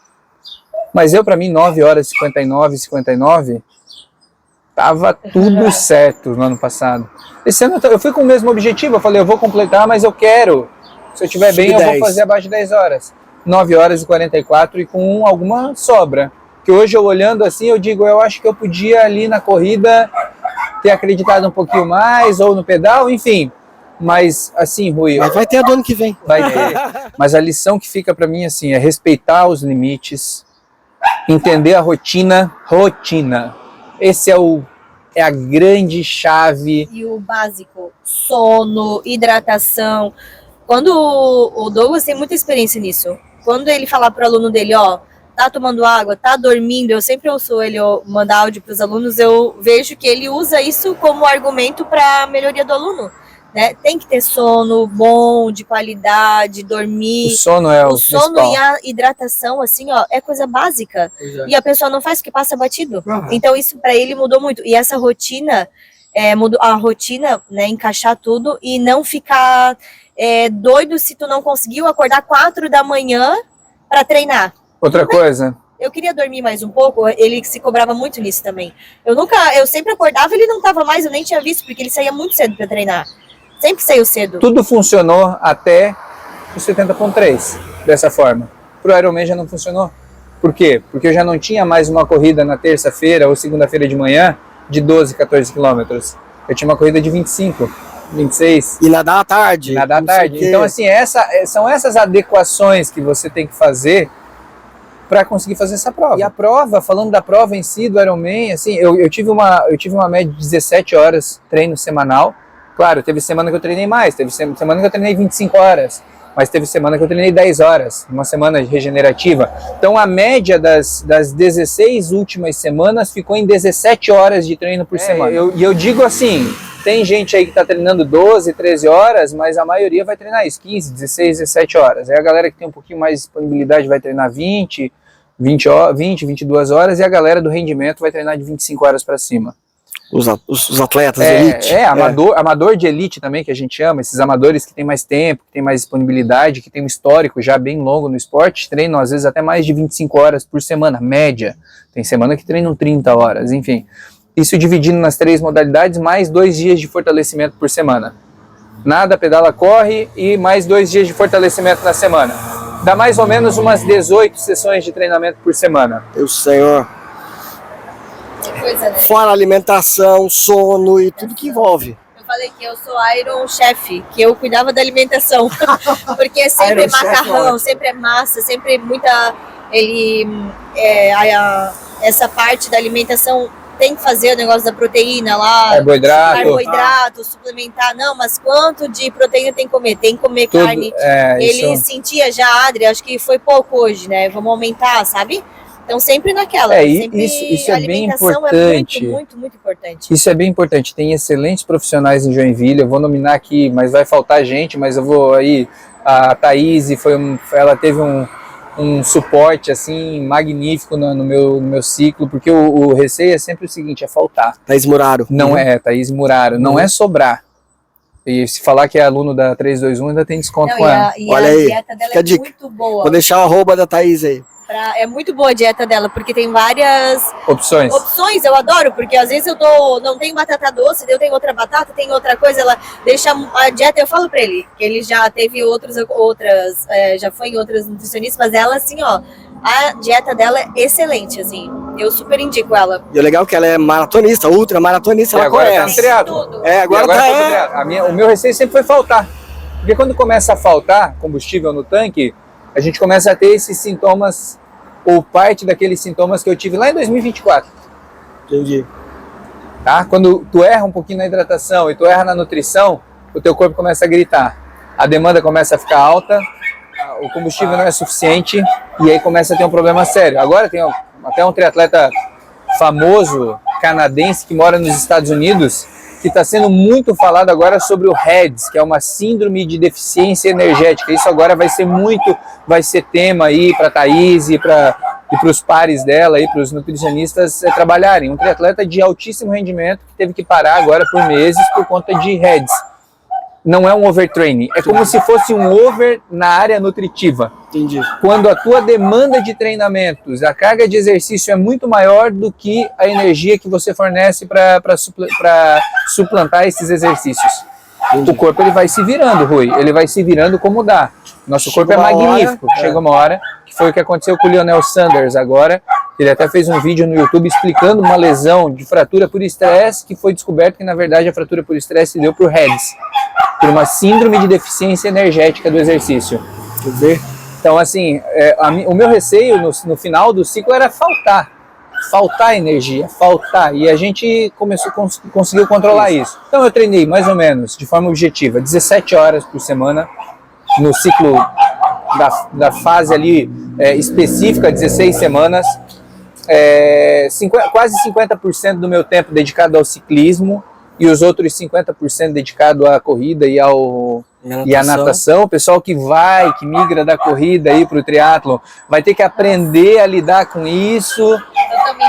Mas para mim, 9 horas 59, tava tudo certo no ano passado. Esse ano eu fui com o mesmo objetivo, eu falei, eu vou completar, mas eu quero, se eu estiver bem, eu vou fazer abaixo de 10 horas. 9 horas e 44 e com alguma sobra. Que hoje eu olhando assim, eu digo, eu acho que eu podia ali na corrida ter acreditado um pouquinho mais, ou no pedal, enfim. Mas assim, Rui... Mas vai ter a do ano que vem. Vai ter. Mas a lição que fica para mim assim, é respeitar os limites, entender a rotina. Esse é a grande chave. E o básico, sono, hidratação. Quando o Douglas tem muita experiência nisso, quando ele falar para o aluno dele, ó, tá tomando água, tá dormindo, eu sempre ouço ele mandar áudio para os alunos, eu vejo que ele usa isso como argumento para a melhoria do aluno, né? Tem que ter sono bom, de qualidade, dormir. O sono é o sono principal. E a hidratação, assim, ó, é coisa básica. E a pessoa não faz porque passa batido. Então isso para ele mudou muito. E essa rotina, mudou a rotina, né, encaixar tudo e não ficar doido se tu não conseguiu acordar 4 da manhã para treinar. Outra coisa. Eu queria dormir mais um pouco, ele se cobrava muito nisso também. Eu sempre acordava, ele não tava mais, eu nem tinha visto, porque ele saía muito cedo para treinar. Sempre saiu cedo. Tudo funcionou até o 70.3, dessa forma. Pro Ironman já não funcionou. Por quê? Porque eu já não tinha mais uma corrida na terça-feira ou segunda-feira de manhã de 12, 14 quilômetros. Eu tinha uma corrida de 25, 26. E nadar à tarde. Nadar à tarde. Então, assim, são essas adequações que você tem que fazer para conseguir fazer essa prova. E a prova, falando da prova em si, do Ironman, assim, eu tive uma média de 17 horas treino semanal. Claro, teve semana que eu treinei mais, teve semana que eu treinei 25 horas, mas teve semana que eu treinei 10 horas, uma semana regenerativa. Então a média das 16 últimas semanas ficou em 17 horas de treino por semana. E eu digo assim, tem gente aí que está treinando 12, 13 horas, mas a maioria vai treinar isso, 15, 16, 17 horas. Aí a galera que tem um pouquinho mais de disponibilidade vai treinar 20, 22 horas, e a galera do rendimento vai treinar de 25 horas para cima. Os atletas de elite. Amador de elite também, que a gente chama, esses amadores que tem mais tempo, que tem mais disponibilidade, que tem um histórico já bem longo no esporte, treinam às vezes até mais de 25 horas por semana, média. Tem semana que treinam 30 horas, enfim. Isso dividindo nas 3 modalidades, mais 2 dias de fortalecimento por semana. Nada, pedala, corre e mais 2 dias de fortalecimento na semana. Dá mais ou menos umas 18 sessões de treinamento por semana. Meu Senhor. Que coisa, né? Fora alimentação, sono e tudo que envolve. Eu falei que eu sou Iron Chef, que eu cuidava da alimentação. Porque sempre é macarrão, sempre é massa, sempre muita... essa parte da alimentação tem que fazer o negócio da proteína lá. Carboidrato, suplementar. Não, mas quanto de proteína tem que comer? Tem que comer tudo, carne. Ele sentia já, Adri, acho que foi pouco hoje, né? Vamos aumentar, sabe? Então sempre naquela. Isso é bem importante. É muito importante. Isso é bem importante. Tem excelentes profissionais em Joinville. Eu vou nominar aqui, mas vai faltar gente. Mas eu vou aí. A Thaís ela teve um suporte assim magnífico no meu ciclo, porque o receio é sempre o seguinte: é faltar. Thaís Muraro. Não Thaís Muraro. Não é sobrar. E se falar que é aluno da 321 ainda tem desconto com ela. Olha aí, dieta dela é muito boa. Vou deixar o arroba da Thaís aí. É muito boa a dieta dela, porque tem várias Opções. eu adoro, porque às vezes não tenho batata doce, eu tenho outra batata, tem outra coisa, ela deixa a dieta, eu falo pra ele, que ele já teve já foi em outras nutricionistas, mas ela assim, ó, a dieta dela é excelente, assim, eu super indico ela. E o legal é que ela é maratonista, ultramaratonista, ela agora conhece. tá no triatlo. Tudo. Agora tá tá... no triatlo. O meu receio sempre foi faltar. Porque quando começa a faltar combustível no tanque, a gente começa a ter esses sintomas, ou parte daqueles sintomas que eu tive lá em 2024. Entendi. Tá? Quando tu erra um pouquinho na hidratação e tu erra na nutrição, o teu corpo começa a gritar. A demanda começa a ficar alta, o combustível não é suficiente e aí começa a ter um problema sério. Agora tem até um triatleta famoso, canadense, que mora nos Estados Unidos, que está sendo muito falado agora sobre o HEDS, que é uma síndrome de deficiência energética. Isso agora vai ser tema aí para a Thaís e para os pares dela, para os nutricionistas trabalharem. Um triatleta de altíssimo rendimento que teve que parar agora por meses por conta de HEDS. Não é um overtraining, é como se fosse um over na área nutritiva. Entendi. Quando a tua demanda de treinamentos, a carga de exercício é muito maior do que a energia que você fornece para suplantar esses exercícios. Entendi. O corpo ele vai se virando, Rui, ele vai se virando como dá. Nosso corpo é magnífico. Chega uma hora, que foi o que aconteceu com o Lionel Sanders agora. Ele até fez um vídeo no YouTube explicando uma lesão de fratura por estresse, que foi descoberto que na verdade a fratura por estresse deu por HEDS, por uma síndrome de deficiência energética do exercício. Quer ver? Então, assim, o meu receio no final do ciclo era faltar energia, e a gente conseguiu controlar isso. Então eu treinei mais ou menos, de forma objetiva, 17 horas por semana, no ciclo da fase ali específica, 16 semanas, quase 50% do meu tempo dedicado ao ciclismo, e os outros 50% dedicado à corrida e à natação. O pessoal que migra da corrida aí para o triatlo, vai ter que aprender a lidar com isso,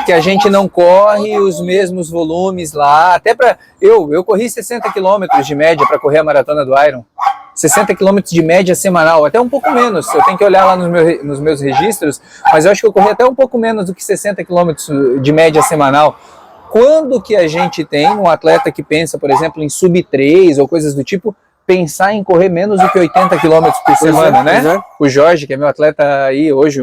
que a gente não corre os mesmos volumes lá. Até para eu corri 60 quilômetros de média para correr a maratona do Iron. 60 quilômetros de média semanal, até um pouco menos. Eu tenho que olhar lá nos meus registros, mas eu acho que eu corri até um pouco menos do que 60 quilômetros de média semanal. Quando que a gente tem um atleta que pensa, por exemplo, em sub-3 ou coisas do tipo, pensar em correr menos do que 80 km por semana, né? O Jorge, que é meu atleta aí hoje,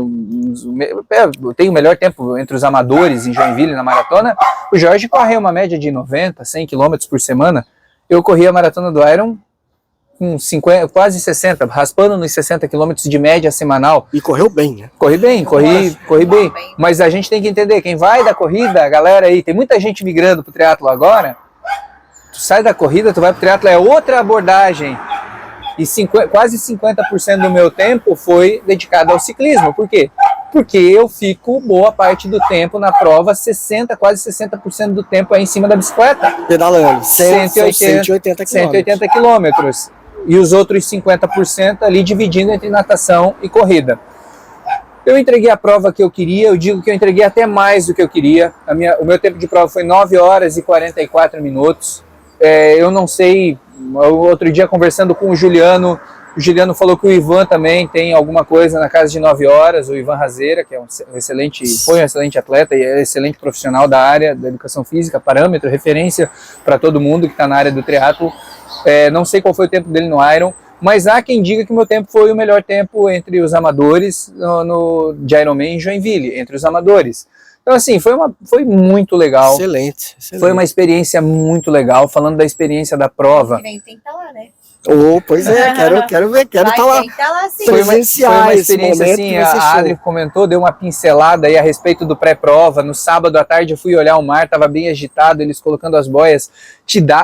tem o melhor tempo entre os amadores em Joinville na maratona, o Jorge corre uma média de 90, 100 km por semana. Eu corri a maratona do Iron com 50, quase 60, raspando nos 60 km de média semanal. E correu bem, né? Corri bem. Mas a gente tem que entender, quem vai da corrida, a galera aí, tem muita gente migrando pro triatlo agora, tu sai da corrida, tu vai pro triatlo, é outra abordagem. E quase 50% do meu tempo foi dedicado ao ciclismo. Por quê? Porque eu fico boa parte do tempo na prova, quase 60% do tempo aí em cima da bicicleta. Pedalando, 180 quilômetros. E os outros 50% ali dividindo entre natação e corrida. Eu entreguei a prova que eu queria, eu digo que eu entreguei até mais do que eu queria. O meu tempo de prova foi 9 horas e 44 minutos. Eu não sei, outro dia conversando com o Juliano falou que o Ivan também tem alguma coisa na casa de 9 horas, o Ivan Razeira, que é foi um excelente atleta e é excelente profissional da área da educação física, parâmetro, referência para todo mundo que está na área do triatlo. Não sei qual foi o tempo dele no Iron, mas há quem diga que o meu tempo foi o melhor tempo entre os amadores de Ironman em Joinville, entre os amadores. Então, assim, foi muito legal. Excelente. Foi uma experiência muito legal. Falando da experiência da prova. Tem que estar lá, né? Pois é, quero ver, quero estar lá. Sim. Foi uma experiência assim, a Adri comentou, deu uma pincelada aí a respeito do pré-prova. No sábado à tarde eu fui olhar o mar, estava bem agitado, eles colocando as boias.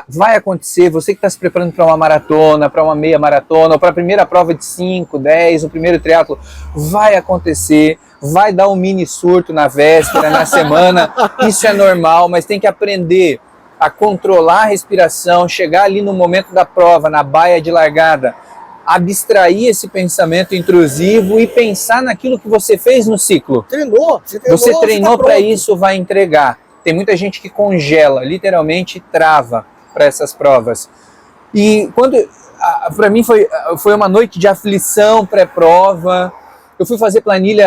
Vai acontecer, você que está se preparando para uma maratona, para uma meia maratona, ou para a primeira prova de 5, 10, o primeiro triatlo, vai acontecer. Vai dar um mini surto na véspera, na semana, isso é normal, mas tem que aprender a controlar a respiração, chegar ali no momento da prova, na baia de largada, abstrair esse pensamento intrusivo e pensar naquilo que você fez no ciclo. Você treinou para isso, vai entregar. Tem muita gente que congela, literalmente trava para essas provas. E para mim foi uma noite de aflição pré-prova. Eu fui fazer planilha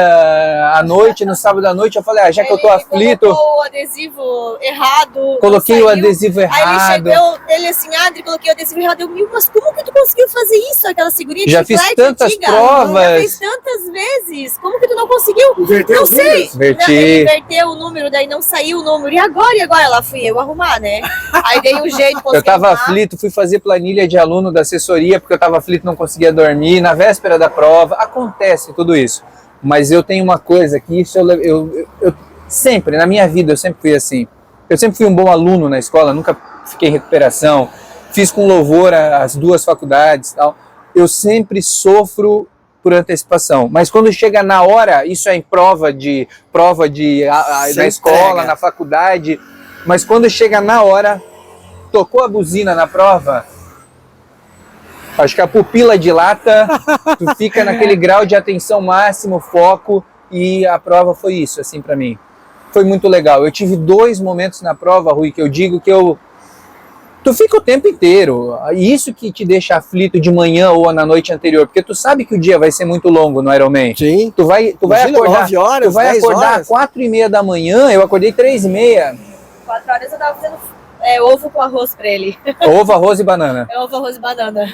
à noite, no sábado à noite, eu falei, já que eu tô aflito... Ele colocou o adesivo errado. Coloquei o adesivo errado. Aí ele chegou, ele assim, Adri, coloquei o adesivo errado. Mas como que tu conseguiu fazer isso? Aquela figurinha de já fiz tantas antiga. provas. Já fiz tantas vezes. Como que tu não conseguiu? Inverteu não os sei. números? Inverti. Ele inverteu o número, daí não saiu o número. E agora? Lá fui eu arrumar, né? Aí dei um jeito, consegui Eu tava arrumar. aflito, fui fazer planilha de aluno da assessoria, porque eu tava aflito, não conseguia dormir, na véspera da prova. Acontece tudo isso. Mas eu tenho uma coisa que isso eu sempre, na minha vida, eu sempre fui assim. Eu sempre fui um bom aluno na escola, nunca fiquei em recuperação, fiz com louvor as 2 faculdades e tal. Eu sempre sofro por antecipação, mas quando chega na hora, isso é em prova na escola, na faculdade, mas quando chega na hora, tocou a buzina na prova, acho que a pupila dilata, tu fica naquele grau de atenção máximo, foco, e a prova foi isso, assim, pra mim. Foi muito legal. Eu tive 2 momentos na prova, Rui, que eu digo que tu fica o tempo inteiro. Isso que te deixa aflito de manhã ou na noite anterior, porque tu sabe que o dia vai ser muito longo no Ironman. Sim. Tu vai acordar, 9 horas, tu vai 10 acordar horas. às 4h30 da manhã, eu acordei 3h30. 4 horas eu tava fazendo ovo com arroz pra ele. Ovo, arroz e banana. Ovo, arroz e banana.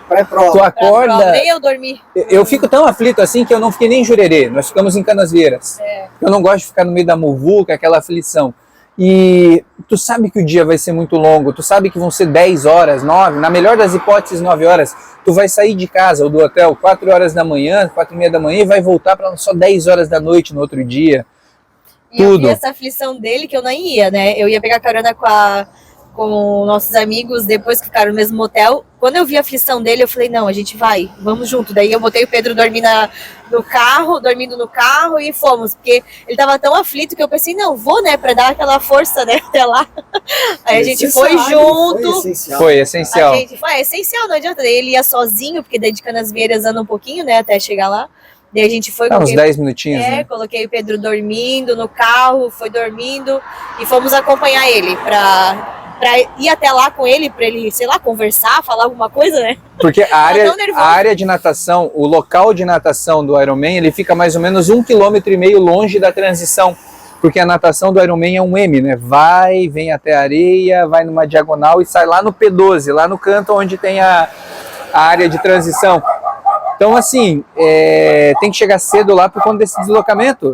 Pré-prova. Tu Pra prova, acorda... nem eu dormi. Eu fico tão aflito assim que eu não fiquei nem em Jurerê. Nós ficamos em Canasvieiras. Eu não gosto de ficar no meio da muvuca, aquela aflição. E tu sabe que o dia vai ser muito longo, tu sabe que vão ser 10 horas, 9, na melhor das hipóteses 9 horas. Tu vai sair de casa ou do hotel 4 horas da manhã, 4h30 da manhã e vai voltar para só 10 horas da noite no outro dia. E eu Tudo. vi essa aflição dele que eu nem ia, né? Eu ia pegar carona com nossos amigos depois que ficaram no mesmo motel. Quando eu vi a aflição dele, eu falei, não, a gente vai, vamos junto. Daí eu botei o Pedro dormindo no carro e fomos, porque ele tava tão aflito que eu pensei, não, vou, né, pra dar aquela força, né, até lá. Aí a gente foi junto. Foi essencial. A gente foi, é essencial, não adianta. Daí ele ia sozinho, porque daí de Canasvieiras anda um pouquinho, né, até chegar lá. Daí a gente foi... Uns 10 minutinhos, né? Coloquei o Pedro dormindo no carro, foi dormindo e fomos acompanhar ele pra ir até lá com ele, pra ele, sei lá, conversar, falar alguma coisa, né? Porque a área de natação, o local de natação do Ironman, ele fica mais ou menos 1,5 km longe da transição. Porque a natação do Ironman é um M, né? Vai, vem até a areia, vai numa diagonal e sai lá no P12, lá no canto onde tem a área de transição. Então, assim, tem que chegar cedo lá por conta desse deslocamento.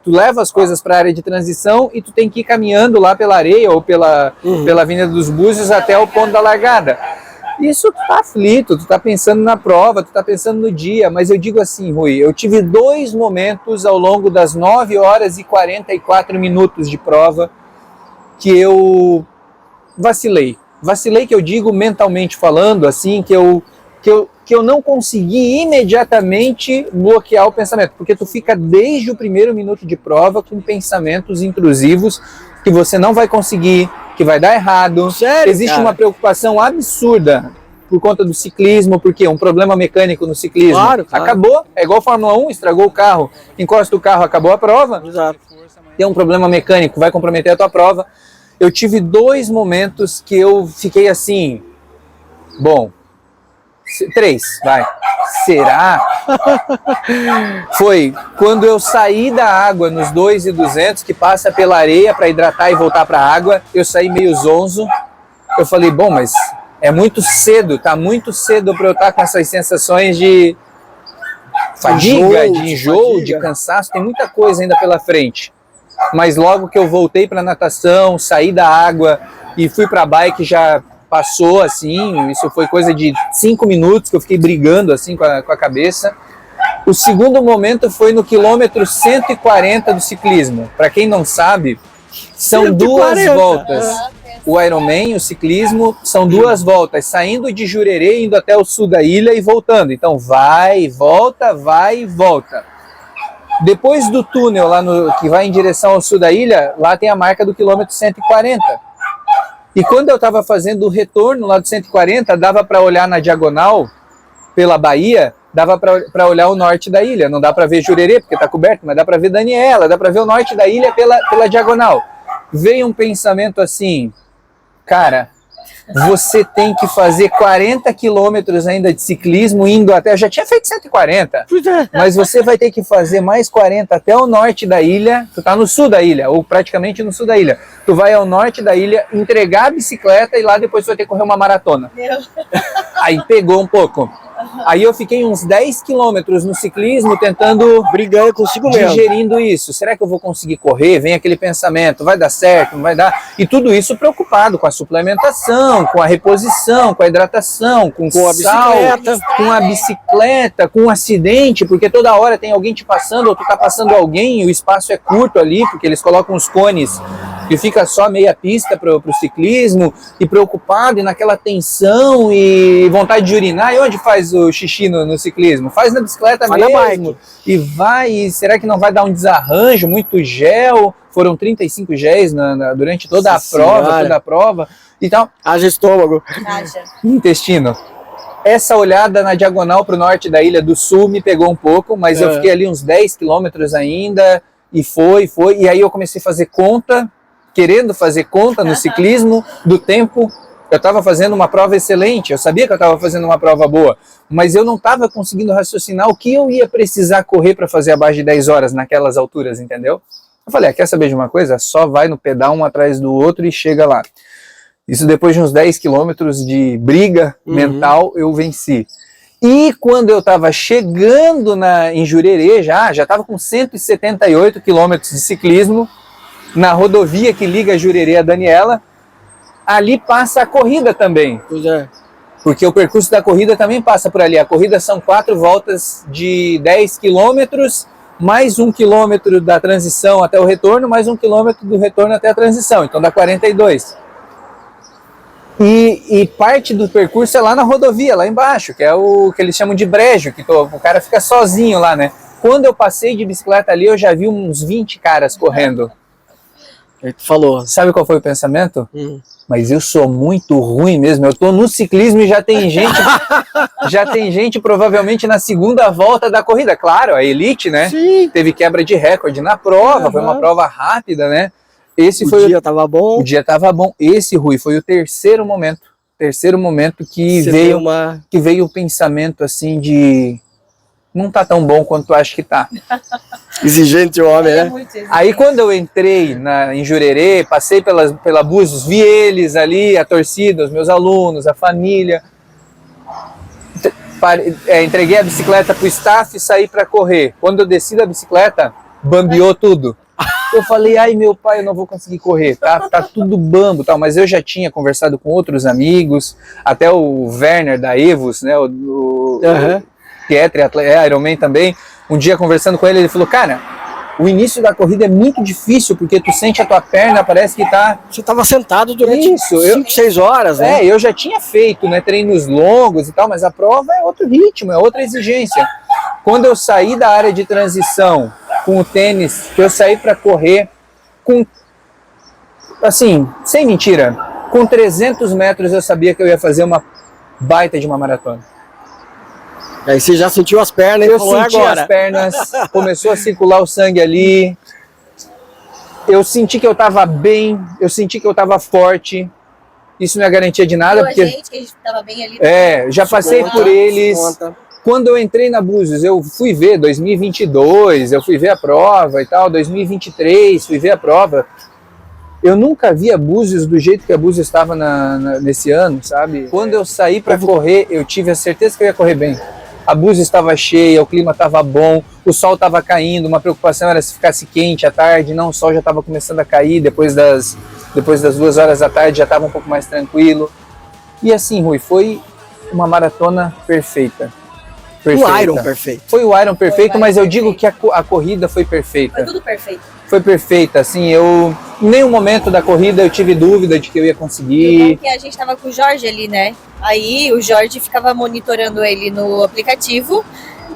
Tu leva as coisas para a área de transição e tu tem que ir caminhando lá pela areia ou pela Avenida dos Búzios até o ponto da largada. Isso tu tá aflito, tu tá pensando na prova, tu tá pensando no dia, mas eu digo assim, Rui, eu tive 2 momentos ao longo das 9 horas e 44 minutos de prova que eu vacilei. Vacilei que eu digo mentalmente falando, assim, que eu não consegui imediatamente bloquear o pensamento, porque tu fica desde o primeiro minuto de prova com pensamentos intrusivos que você não vai conseguir, que vai dar errado. Sério, existe cara? uma preocupação absurda por conta do ciclismo, porque um problema mecânico no ciclismo. Claro. Acabou, é igual Fórmula 1, estragou o carro, encosta o carro, acabou a prova. Exato. Tem um problema mecânico, vai comprometer a tua prova. Eu tive 2 momentos que eu fiquei assim, bom, 3, vai. Será? Foi quando eu saí da água nos 2.200, que passa pela areia para hidratar e voltar para a água, eu saí meio zonzo. Eu falei, bom, mas é muito cedo, tá muito cedo para eu estar com essas sensações de fadiga, de enjoo, de cansaço, tem muita coisa ainda pela frente. Mas logo que eu voltei para natação, saí da água e fui para a bike, já passou assim, isso foi coisa de 5 minutos que eu fiquei brigando assim com a cabeça. O segundo momento foi no quilômetro 140 do ciclismo. Para quem não sabe, são 140. 2 voltas. O Ironman, o ciclismo, são 2 voltas, saindo de Jurerê, indo até o sul da ilha e voltando. Então vai e volta, vai e volta. Depois do túnel lá que vai em direção ao sul da ilha, lá tem a marca do quilômetro 140. E quando eu estava fazendo o retorno lá do 140, dava para olhar na diagonal, pela Bahia, dava para olhar o norte da ilha. Não dá para ver Jurerê, porque está coberto, mas dá para ver Daniela, dá para ver o norte da ilha pela diagonal. Veio um pensamento assim, cara, você tem que fazer 40 quilômetros ainda de ciclismo indo até... Eu já tinha feito 140, mas você vai ter que fazer mais 40 até o norte da ilha. Tu tá no sul da ilha, ou praticamente no sul da ilha. Tu vai ao norte da ilha, entregar a bicicleta e lá depois tu vai ter que correr uma maratona. Aí pegou um pouco. Aí eu fiquei uns 10 quilômetros no ciclismo tentando... Brigando consigo mesmo. Digerindo isso. Será que eu vou conseguir correr? Vem aquele pensamento, vai dar certo, não vai dar? E tudo isso preocupado com a suplementação, com a reposição, com a hidratação, com a sal, bicicleta. com a bicicleta, com o acidente, porque toda hora tem alguém te passando, ou tu tá passando alguém, e o espaço é curto ali, porque eles colocam os cones e fica só meia pista pro ciclismo, e preocupado, e naquela tensão, e vontade de urinar. E onde faz o xixi no ciclismo? Faz na bicicleta Faz mesmo. na bike. E vai, e será que não vai dar um desarranjo, muito gel? Foram 35 géis durante toda a prova, e tal. Haja estômago. Intestino. Essa olhada na diagonal para o norte da Ilha do Sul me pegou um pouco, mas eu fiquei ali uns 10 quilômetros ainda, e e aí eu comecei a fazer conta, querendo fazer conta no ciclismo do tempo. Eu estava fazendo uma prova excelente, eu sabia que eu estava fazendo uma prova boa, mas eu não estava conseguindo raciocinar o que eu ia precisar correr para fazer abaixo de 10 horas naquelas alturas, entendeu? Eu falei, quer saber de uma coisa? Só vai no pedal um atrás do outro e chega lá. Isso depois de uns 10 quilômetros de briga mental, eu venci. E quando eu estava chegando em Jurerê, já estava com 178 quilômetros de ciclismo, na rodovia que liga Jurerê a Daniela, ali passa a corrida também. Pois é. Porque o percurso da corrida também passa por ali. A corrida são 4 voltas de 10 quilômetros, mais 1 quilômetro da transição até o retorno, mais 1 quilômetro do retorno até a transição. Então dá 42. E parte do percurso é lá na rodovia, lá embaixo, que é o que eles chamam de brejo, que o cara fica sozinho lá, né? Quando eu passei de bicicleta ali, eu já vi uns 20 caras correndo. Aí tu falou. Sabe qual foi o pensamento? Mas eu sou muito ruim mesmo. Eu tô no ciclismo e já tem gente provavelmente na segunda volta da corrida. Claro, a elite, né? Sim. Teve quebra de recorde na prova, foi uma prova rápida, né? O dia tava bom. O dia tava bom. Esse, Rui, foi o terceiro momento que veio o pensamento assim de não tá tão bom quanto tu acha que tá. Exigente o homem, né? Aí quando eu entrei em Jurerê, passei pela Búzios, vi eles ali, a torcida, os meus alunos, a família. Entreguei a bicicleta pro staff e saí para correr. Quando eu desci da bicicleta, bambeou tudo. Eu falei, ai meu pai, eu não vou conseguir correr, tá tudo bambo, tal. Mas eu já tinha conversado com outros amigos, até o Werner da Evos, né, que é Ironman também. Um dia conversando com ele, ele falou, cara, o início da corrida é muito difícil, porque tu sente a tua perna, parece que tá... Você tava sentado durante 5, 6 horas, né? Eu já tinha feito, né, treinos longos e tal, mas a prova é outro ritmo, é outra exigência. Quando eu saí da área de transição com o tênis, que eu saí para correr, assim, sem mentira, com 300 metros eu sabia que eu ia fazer uma baita de uma maratona. Aí você já sentiu as pernas e falou, senti agora. As pernas, começou a circular o sangue ali, eu senti que eu estava bem, eu senti que eu estava forte. Isso não é garantia de nada, porque... a gente tava bem ali. Já passei por eles. Quando eu entrei na Búzios, eu fui ver 2022, eu fui ver a prova e tal, 2023, fui ver a prova. Eu nunca vi a Búzios do jeito que a Búzios estava nesse ano, sabe? Quando eu saí para correr, eu tive a certeza que eu ia correr bem. A Búzios estava cheia, o clima estava bom, o sol estava caindo, uma preocupação era se ficasse quente à tarde, não, o sol já estava começando a cair, depois das 2 horas da tarde já estava um pouco mais tranquilo. E assim, Rui, foi uma maratona perfeita. O Iron perfeito. Foi o Iron perfeito, mas eu digo que a corrida foi perfeita. Foi tudo perfeito. Foi perfeita, assim, em nenhum momento da corrida eu tive dúvida de que eu ia conseguir. Porque a gente tava com o Jorge ali, né? Aí o Jorge ficava monitorando ele no aplicativo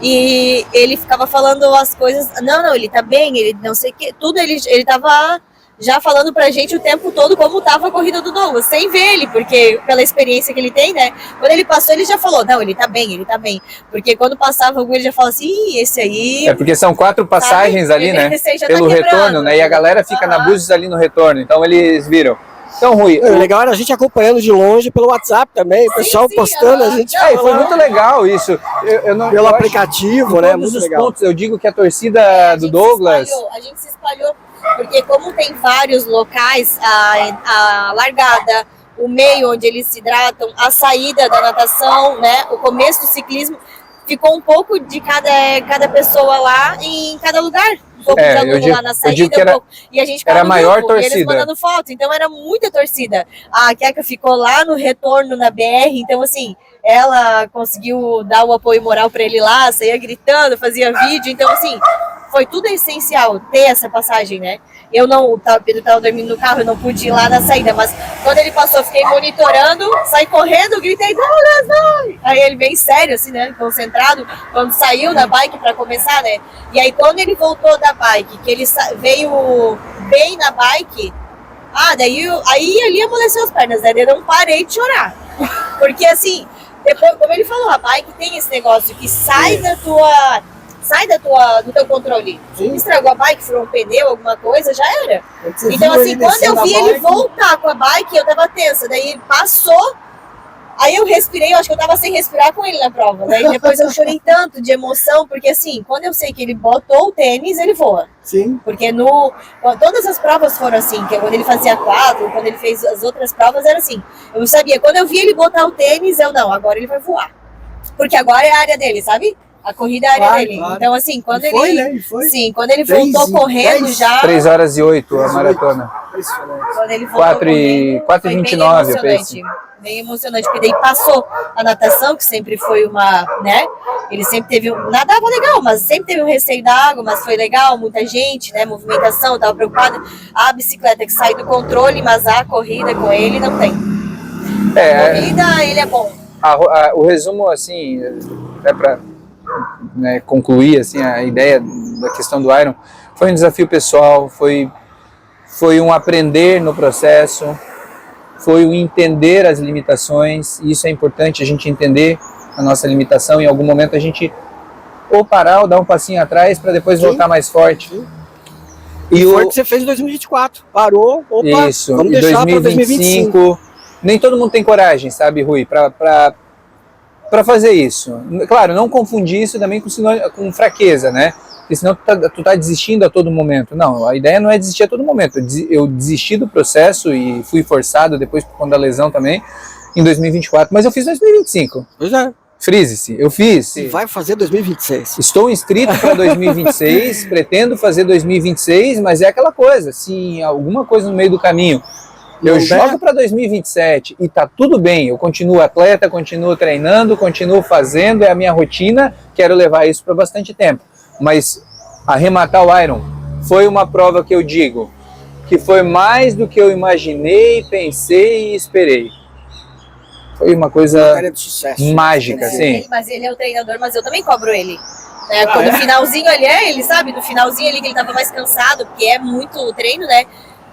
e ele ficava falando as coisas. Não, ele tá bem, ele não sei o que. Tudo ele tava já falando pra gente o tempo todo como tava a corrida do Douglas, sem ver ele, porque pela experiência que ele tem, né? Quando ele passou, ele já falou, não, ele tá bem. Porque quando passava algum, ele já fala assim, esse aí... É porque são 4 passagens ali, né? Pelo retorno, né? E a galera fica na Búzios ali no retorno, então eles viram. Então, Rui, O legal era a gente acompanhando de longe pelo WhatsApp também, o pessoal postando, a gente foi falando muito legal isso. Eu não, pelo eu acho aplicativo, que né? todos Muito os legal. pontos, eu digo que a torcida do Douglas... A gente se espalhou, porque como tem vários locais, a largada, o meio onde eles se hidratam, a saída da natação, né, o começo do ciclismo, ficou um pouco de cada pessoa lá em cada lugar. Um pouco de aluno lá na saída, era, e a gente era a maior grupo, torcida. e eles mandando foto, então era muita torcida. A Keka ficou lá no retorno na BR, então assim, ela conseguiu dar o apoio moral para ele lá, saía gritando, fazia vídeo, então assim, foi tudo essencial ter essa passagem, né? O Pedro estava dormindo no carro, eu não pude ir lá na saída, mas quando ele passou, eu fiquei monitorando, saí correndo, gritei, Douglas, vai! Aí ele bem sério, assim, né, concentrado, quando saiu da bike para começar, né? E aí quando ele voltou da bike, que ele veio bem na bike, aí ali amoleceu as pernas, né? Eu não parei de chorar. Porque assim, depois, como ele falou, a bike tem esse negócio que sai do teu controle. Sim. Estragou a bike, furou um pneu, alguma coisa, já era. Você Então viu assim, ele quando descendo eu a vi ele bike? voltar com a bike, eu tava tensa. Daí ele passou, aí eu respirei, eu acho que eu tava sem respirar com ele na prova. Daí depois eu chorei tanto de emoção, porque assim, quando eu sei que ele botou o tênis, ele voa. Sim. Porque todas as provas foram assim, que quando ele fazia 4, quando ele fez as outras provas, era assim. Eu não sabia, quando eu vi ele botar o tênis, agora ele vai voar. Porque agora é a área dele, sabe? A corrida é a área dele. Claro. Então, assim, quando Foi, né? Ele foi. Sim, quando ele 3 voltou e correndo 10. já. 3 horas e 8 a maratona. Quando ele voltou 4 e correndo, foi 29, bem eu penso. bem emocionante, porque daí passou a natação, que sempre foi uma, né? Ele sempre teve nadava legal, mas sempre teve um receio da água, mas foi legal, muita gente, né? Movimentação, tava preocupada. A bicicleta que sai do controle, mas a corrida com ele não tem. A corrida, ele é bom. O resumo, assim, para concluir assim, a ideia da questão do Iron, foi um desafio pessoal, foi um aprender no processo, foi um entender as limitações, e isso é importante, a gente entender a nossa limitação, em algum momento a gente ou parar ou dar um passinho atrás para depois voltar mais forte. Sim. E foi o que você fez em 2024, parou, opa, isso, vamos e deixar para 2025, nem todo mundo tem coragem, sabe, Rui, para fazer isso. Claro, não confundir isso também com fraqueza, né? Porque senão tu tá desistindo a todo momento. Não, a ideia não é desistir a todo momento. Eu desisti do processo e fui forçado depois por conta da lesão também em 2024, mas eu fiz 2025. Pois é. Frise-se, eu fiz. E vai fazer 2026. Estou inscrito para 2026, pretendo fazer 2026, mas é aquela coisa, se alguma coisa no meio do caminho eu jogo para 2027 e tá tudo bem, eu continuo atleta, continuo treinando, continuo fazendo, é a minha rotina, quero levar isso para bastante tempo. Mas arrematar o Iron foi uma prova que eu digo que foi mais do que eu imaginei, pensei e esperei. Foi uma coisa de sucesso, mágica, sim. Mas ele é o treinador, mas eu também cobro ele. Quando no finalzinho ele sabe, no finalzinho ali que ele tava mais cansado, porque é muito treino, né?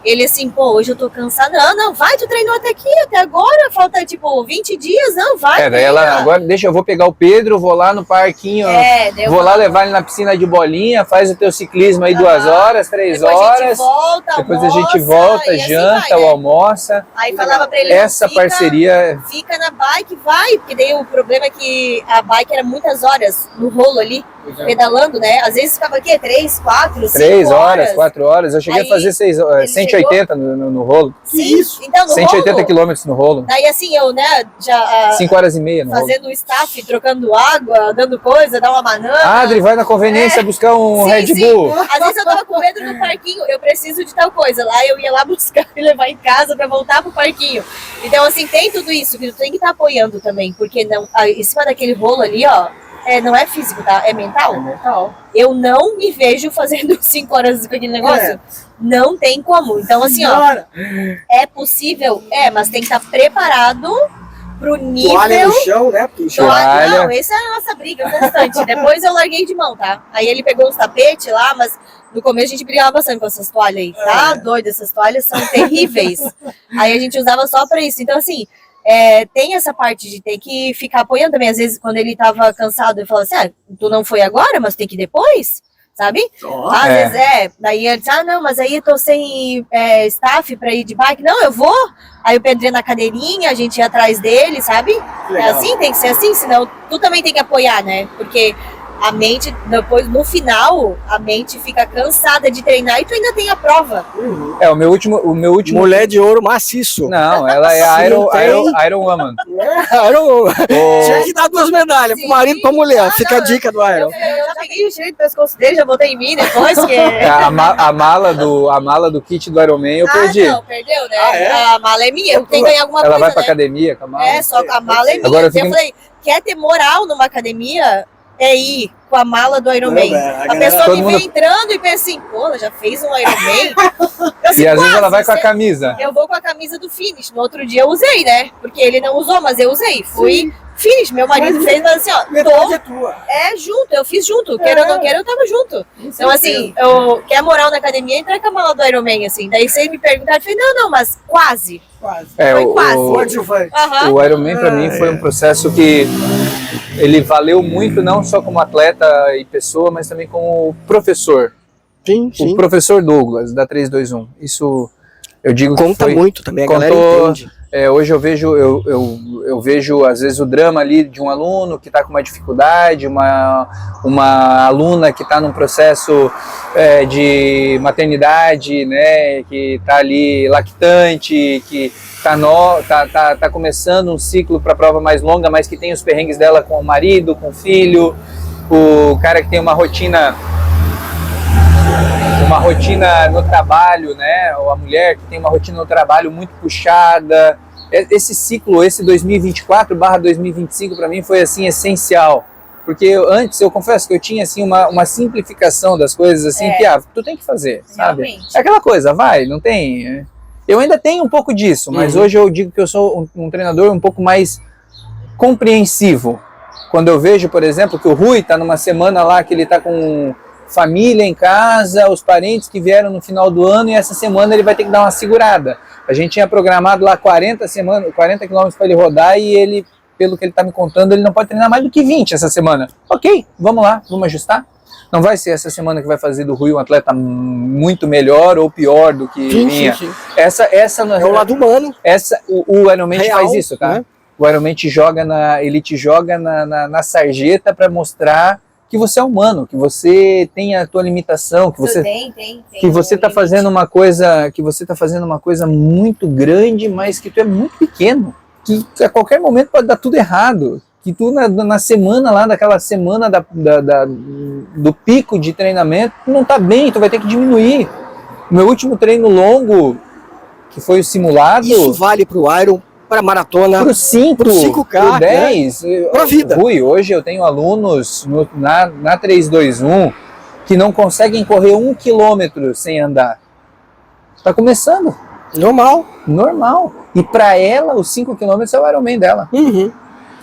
Ele assim, pô, hoje eu tô cansado. Não, vai, tu treinou até aqui, até agora, falta tipo 20 dias, não, vai. Daí ela, agora eu vou pegar o Pedro, vou lá no parquinho, vou lá levar ele na piscina de bolinha, faz o teu ciclismo aí 2 horas, 3 horas. Depois a gente volta, janta, assim vai, né? Almoça. Aí falava pra ele, essa parceria. Fica na bike, vai, porque daí o problema é que a bike era muitas horas no rolo ali, pedalando, né? Às vezes ficava aqui 3, 4, 5 horas. 3 horas, 4 horas. Eu cheguei a fazer 180 no rolo. Sim, isso. Então, no 180 rolo, quilômetros no rolo. Daí assim, eu, né, já... 5 horas e meia no fazendo o staff, trocando água, dando coisa, dar uma banana. Adri, vai na conveniência buscar um Red Bull. Às vezes eu tava com medo no parquinho, eu preciso de tal coisa. Lá eu ia lá buscar e levar em casa pra voltar pro parquinho. Então, assim, tem tudo isso que tu tem que estar apoiando também, porque não, em cima daquele rolo ali, ó, não é físico, tá? É mental. É mental. Eu não me vejo fazendo 5 horas com aquele negócio. Não tem como. Então, assim, ó, é possível, mas tem que estar preparado pro nível... Toalha no chão, né? Toalha. Não, essa é a nossa briga constante. Depois eu larguei de mão, tá? Aí ele pegou os tapetes lá, mas no começo a gente brigava bastante com essas toalhas aí. Tá doido, essas toalhas são terríveis. Aí a gente usava só pra isso. Então, assim, tem essa parte de ter que ficar apoiando também. Às vezes, quando ele tava cansado, eu falava assim, tu não foi agora, mas tem que ir depois? sabe? Ó, Às vezes daí ele disse, não, mas aí eu tô sem staff pra ir de bike. Não, eu vou. Aí o Pedro ia na cadeirinha, a gente ia atrás dele, sabe? Legal. É assim, tem que ser assim, senão tu também tem que apoiar, né? Porque a mente, depois, no final, a mente fica cansada de treinar e tu ainda tem a prova. O meu último... Mulher de ouro maciço. Não, ela é Se não Iron Woman. Tinha que dar 2 medalhas pro marido e pra mulher. Fica a dica do Iron. Eu já peguei o cheiro do pescoço dele, já botei em mim depois, que... A mala do kit do Iron Man eu perdi. Não, perdeu, né? A mala é minha, eu tenho que ganhar alguma Ela coisa, vai pra né? academia com a mala? Só que a mala é minha. Agora eu Eu falei, quer ter moral numa academia? É ir com a mala do Iron Man. A pessoa Todo me mundo- vê entrando e pensa assim, pô, ela já fez um Iron Man? Eu, assim, E às vezes ela quase, vai com a sei- camisa. Eu vou com a camisa do Finish. No outro dia eu usei, né? Porque ele não usou, mas eu usei. Fui Finish. Meu marido fez, mas assim, ó, Metade é tua. junto, eu fiz junto. Queira ou não queira, eu tava junto. Então, assim, eu quer moral na academia, entrar com a mala do Iron Man, assim. Daí você me perguntar, eu falei, não, mas quase. Quase. Foi quase. Coadjuvante. Aham. O Iron Man pra mim foi um processo que ele valeu muito, não só como atleta e pessoa, mas também como professor. Sim, O professor Douglas, da 321. Isso eu digo que Conta foi... muito também, a galera contou- entende. Hoje eu vejo às vezes o drama ali de um aluno que está com uma dificuldade, uma aluna que está num processo de maternidade, né, que está ali lactante, que está começando um ciclo para a prova mais longa, mas que tem os perrengues dela com o marido, com o filho, o cara que tem uma rotina no trabalho, né? Ou a mulher que tem uma rotina no trabalho muito puxada. Esse ciclo, esse 2024/2025 para mim foi assim essencial, porque antes eu confesso que eu tinha assim uma simplificação das coisas assim que tu tem que fazer, sabe? Realmente. É aquela coisa, vai, não tem. Eu ainda tenho um pouco disso, mas hoje eu digo que eu sou um treinador um pouco mais compreensivo. Quando eu vejo, por exemplo, que o Rui está numa semana lá que ele está com família em casa, os parentes que vieram no final do ano, e essa semana ele vai ter que dar uma segurada. A gente tinha programado lá 40 quilômetros para ele rodar, e ele, pelo que ele está me contando, ele não pode treinar mais do que 20 essa semana. Ok, vamos lá, vamos ajustar. Não vai ser essa semana que vai fazer do Rui um atleta muito melhor ou pior do que vinha. Sim. Essa É o lado humano. o Ironman Real, faz isso, tá? né? O Ironman te joga na sarjeta para mostrar que você é humano, que você tem a tua limitação, que você Tem que você está fazendo uma coisa, muito grande, mas que tu é muito pequeno, que a qualquer momento pode dar tudo errado, que tu na semana lá, daquela semana do pico de treinamento, tu não tá bem, tu vai ter que diminuir. O meu último treino longo, que foi o simulado, Isso vale pro Iron, pra maratona. pro 5, pro 5K, pro 10, Pra vida. Rui, hoje eu tenho alunos na 321 que não conseguem correr 1 quilômetro sem andar. Tá começando, normal. E para ela, os 5 quilômetros é o Ironman dela.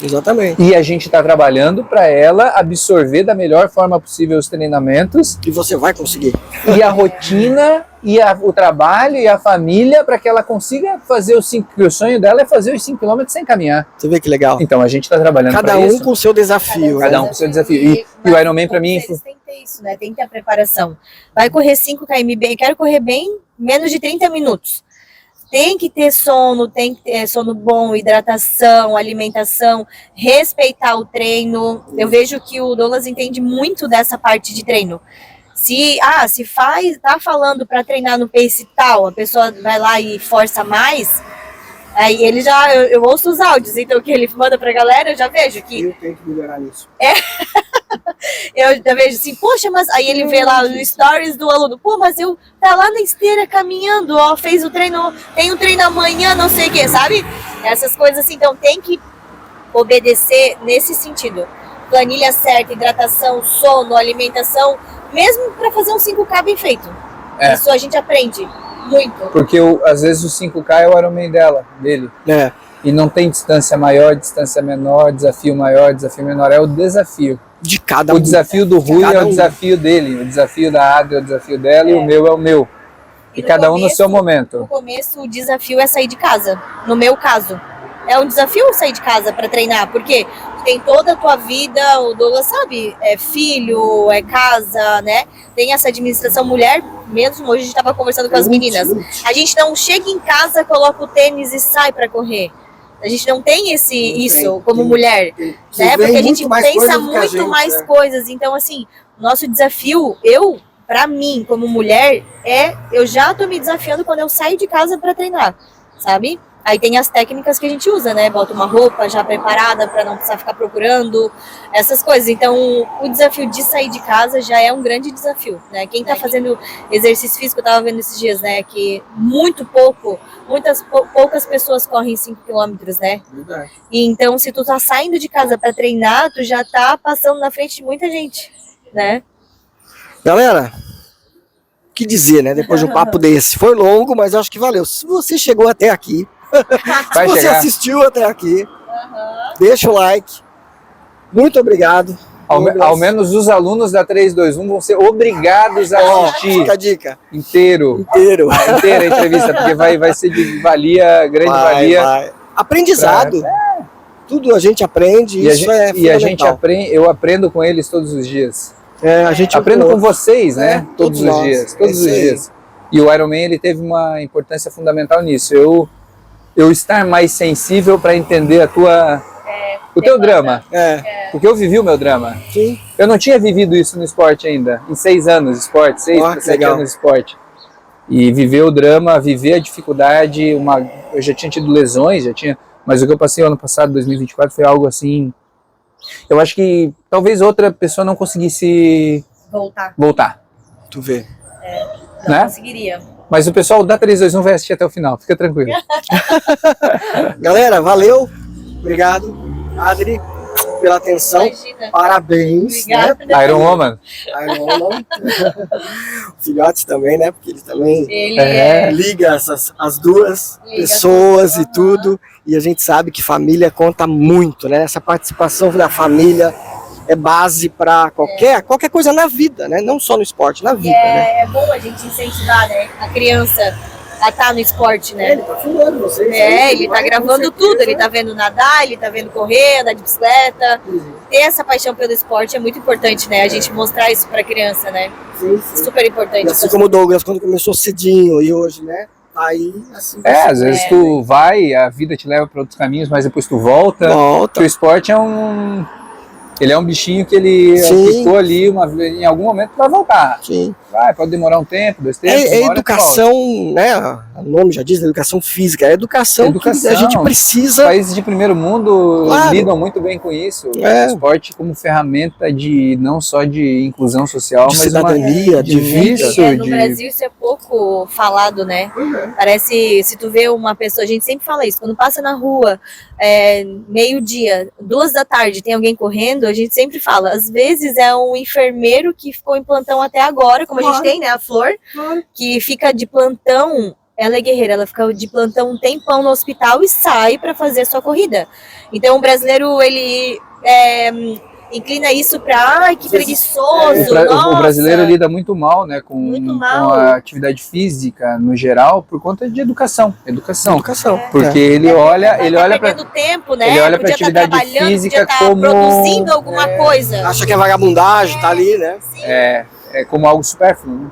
Exatamente. E a gente está trabalhando para ela absorver da melhor forma possível os treinamentos E você vai conseguir. e a rotina e o trabalho e a família para que ela consiga fazer os 5 km. O sonho dela é fazer os 5 km sem caminhar. Você vê que legal. Então a gente está trabalhando para Cada isso. um com o seu desafio. Cada né? um com seu desafio. E o Ironman para mim... Eles têm que ter isso, né? Tem que ter a preparação. Vai correr 5 km bem, quero correr bem, menos de 30 minutos. Tem que ter sono bom, hidratação, alimentação, respeitar o treino. Eu vejo que o Douglas entende muito dessa parte de treino. Se tá falando para treinar no pace tal, a pessoa vai lá e força mais, aí ele já, eu ouço os áudios, então o que ele manda pra galera, eu já vejo que Eu tenho que melhorar nisso. eu já vejo assim, poxa, mas aí ele vê lá os stories do aluno, pô, mas eu tá lá na esteira caminhando, ó, fez o treino, tem um treino amanhã, não sei o que, sabe? Essas coisas assim, então tem que obedecer nesse sentido. Planilha certa, hidratação, sono, alimentação, mesmo para fazer um 5K bem feito. Isso a gente aprende muito. Porque às vezes o 5K é o Ironman dele. É. E não tem distância maior, distância menor, desafio maior, desafio menor. É o desafio. De cada O um. desafio do Rui cada é o um. desafio dele. O desafio da Adri é o desafio dela e o meu é o meu. E no cada um no seu No momento. começo, o desafio é sair de casa. No meu caso, é um desafio sair de casa para treinar, porque tu tem toda a tua vida, o Douglas sabe, é filho, é casa, né? Tem essa administração mulher, mesmo hoje a gente estava conversando com as meninas. A gente não chega em casa, coloca o tênis e sai para correr. A gente não tem isso como mulher, né? Porque a gente pensa muito mais coisas. Então, assim, nosso desafio, pra mim, como mulher, eu já tô me desafiando quando eu saio de casa para treinar, sabe? Aí tem as técnicas que a gente usa, né? Bota uma roupa já preparada para não precisar ficar procurando essas coisas. Então, o desafio de sair de casa já é um grande desafio, né? Quem tá fazendo exercício físico, eu tava vendo esses dias, né? Que poucas pessoas correm 5 quilômetros, né? Verdade. E então, se tu tá saindo de casa para treinar, tu já tá passando na frente de muita gente, né? Galera, o que dizer, né? Depois de um papo desse. Foi longo, mas eu acho que valeu. Se você chegou até aqui, se você assistiu até aqui, deixa o like. Muito obrigado. Ao menos os alunos da 321 vão ser obrigados a assistir. Fica a dica. Inteira a entrevista, porque vai ser de grande valia. Vai. Aprendizado. Tudo a gente aprende, eu aprendo com eles todos os dias. A gente aprendo com vocês, né? Todos os dias. Todos os dias. E o Ironman, ele teve uma importância fundamental nisso. Eu estar mais sensível para entender o teu drama. Porque eu vivi o meu drama. Sim. Eu não tinha vivido isso no esporte ainda. Em 6 anos de esporte, 6 para 7 anos de esporte. E viver o drama, viver a dificuldade, eu já tinha tido lesões, mas o que eu passei ano passado, 2024, foi algo assim. Eu acho que talvez outra pessoa não conseguisse voltar. Tu vê. Não conseguiria. Mas o pessoal da 321 vai assistir até o final, fica tranquilo. Galera, valeu. Obrigado, Adri, pela atenção. Imagina. Parabéns. Obrigada. Né? Iron Woman. O filhote também, né? Porque ele também liga as duas pessoas e tudo. E a gente sabe que família conta muito, né? Essa participação da família é base para qualquer coisa na vida, né? Não só no esporte, na vida, né? É bom a gente incentivar, né, a criança a estar no esporte, né? Ele tá filmando vocês. Ele tá gravando tudo, ele tá vendo nadar, ele tá vendo correr, andar de bicicleta. Ter essa paixão pelo esporte é muito importante, né? A gente mostrar isso pra criança, né? Sim. Super importante. E assim como o Douglas, quando começou cedinho e hoje, né? Aí, assim. Às vezes tu vai, a vida te leva para outros caminhos, mas depois tu volta. O esporte ele é um bichinho que ele ficou ali em algum momento vai voltar. Sim. Pode demorar um tempo, 2 tempos. É educação, né? O nome já diz, educação física. É educação que a gente precisa. Os países de primeiro mundo lidam muito bem com isso. O esporte como ferramenta não só de inclusão social, mas cidadania, de vida. No Brasil isso é pouco falado, né? Parece, se tu vê uma pessoa, a gente sempre fala isso, quando passa na rua, meio-dia, 2 da tarde, tem alguém correndo, a gente sempre fala, às vezes é um enfermeiro que ficou em plantão até agora, como a gente tem, né, a Flor, que fica de plantão, ela é guerreira, ela fica de plantão um tempão no hospital e sai para fazer a sua corrida. Então o brasileiro, ele inclina isso para que preguiçoso. O brasileiro lida muito mal, né, com a atividade física no geral por conta de educação. Porque ele olha para tempo, né? Ele olha para atividade física como produzindo alguma coisa. Acha que é vagabundagem, tá ali, né? É como algo supérfluo, né?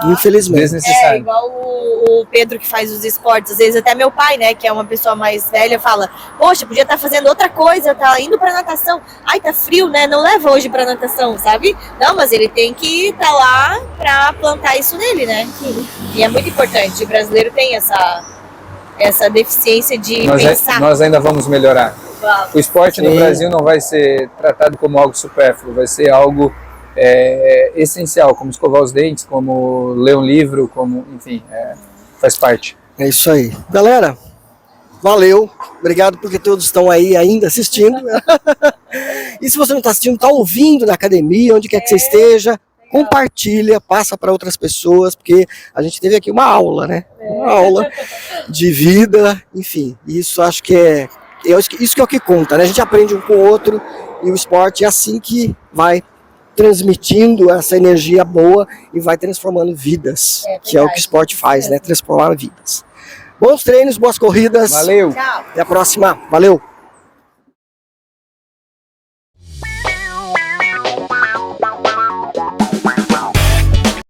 Infelizmente. Desnecessário. Igual o Pedro que faz os esportes, às vezes até meu pai, né, que é uma pessoa mais velha, fala, poxa, podia estar fazendo outra coisa, tá indo pra natação. Ai, tá frio, né, não leva hoje pra natação, sabe? Não, mas ele tem que estar lá pra plantar isso nele, né? E é muito importante, o brasileiro tem essa deficiência de pensar. Nós ainda vamos melhorar. O esporte no Brasil não vai ser tratado como algo supérfluo, vai ser algo essencial, como escovar os dentes, como ler um livro, como, enfim, faz parte. É isso aí. Galera, valeu. Obrigado porque todos estão aí ainda assistindo. E se você não está assistindo, está ouvindo na academia, onde quer que você esteja, compartilha, passa para outras pessoas, porque a gente teve aqui uma aula, né? Uma aula de vida, enfim. Isso acho que isso que é o que conta, né? A gente aprende um com o outro e o esporte é assim que vai transmitindo essa energia boa e vai transformando vidas, que é o que o esporte faz, né? Transformar vidas. Bons treinos, boas corridas. Valeu. Tchau. Até a próxima. Valeu.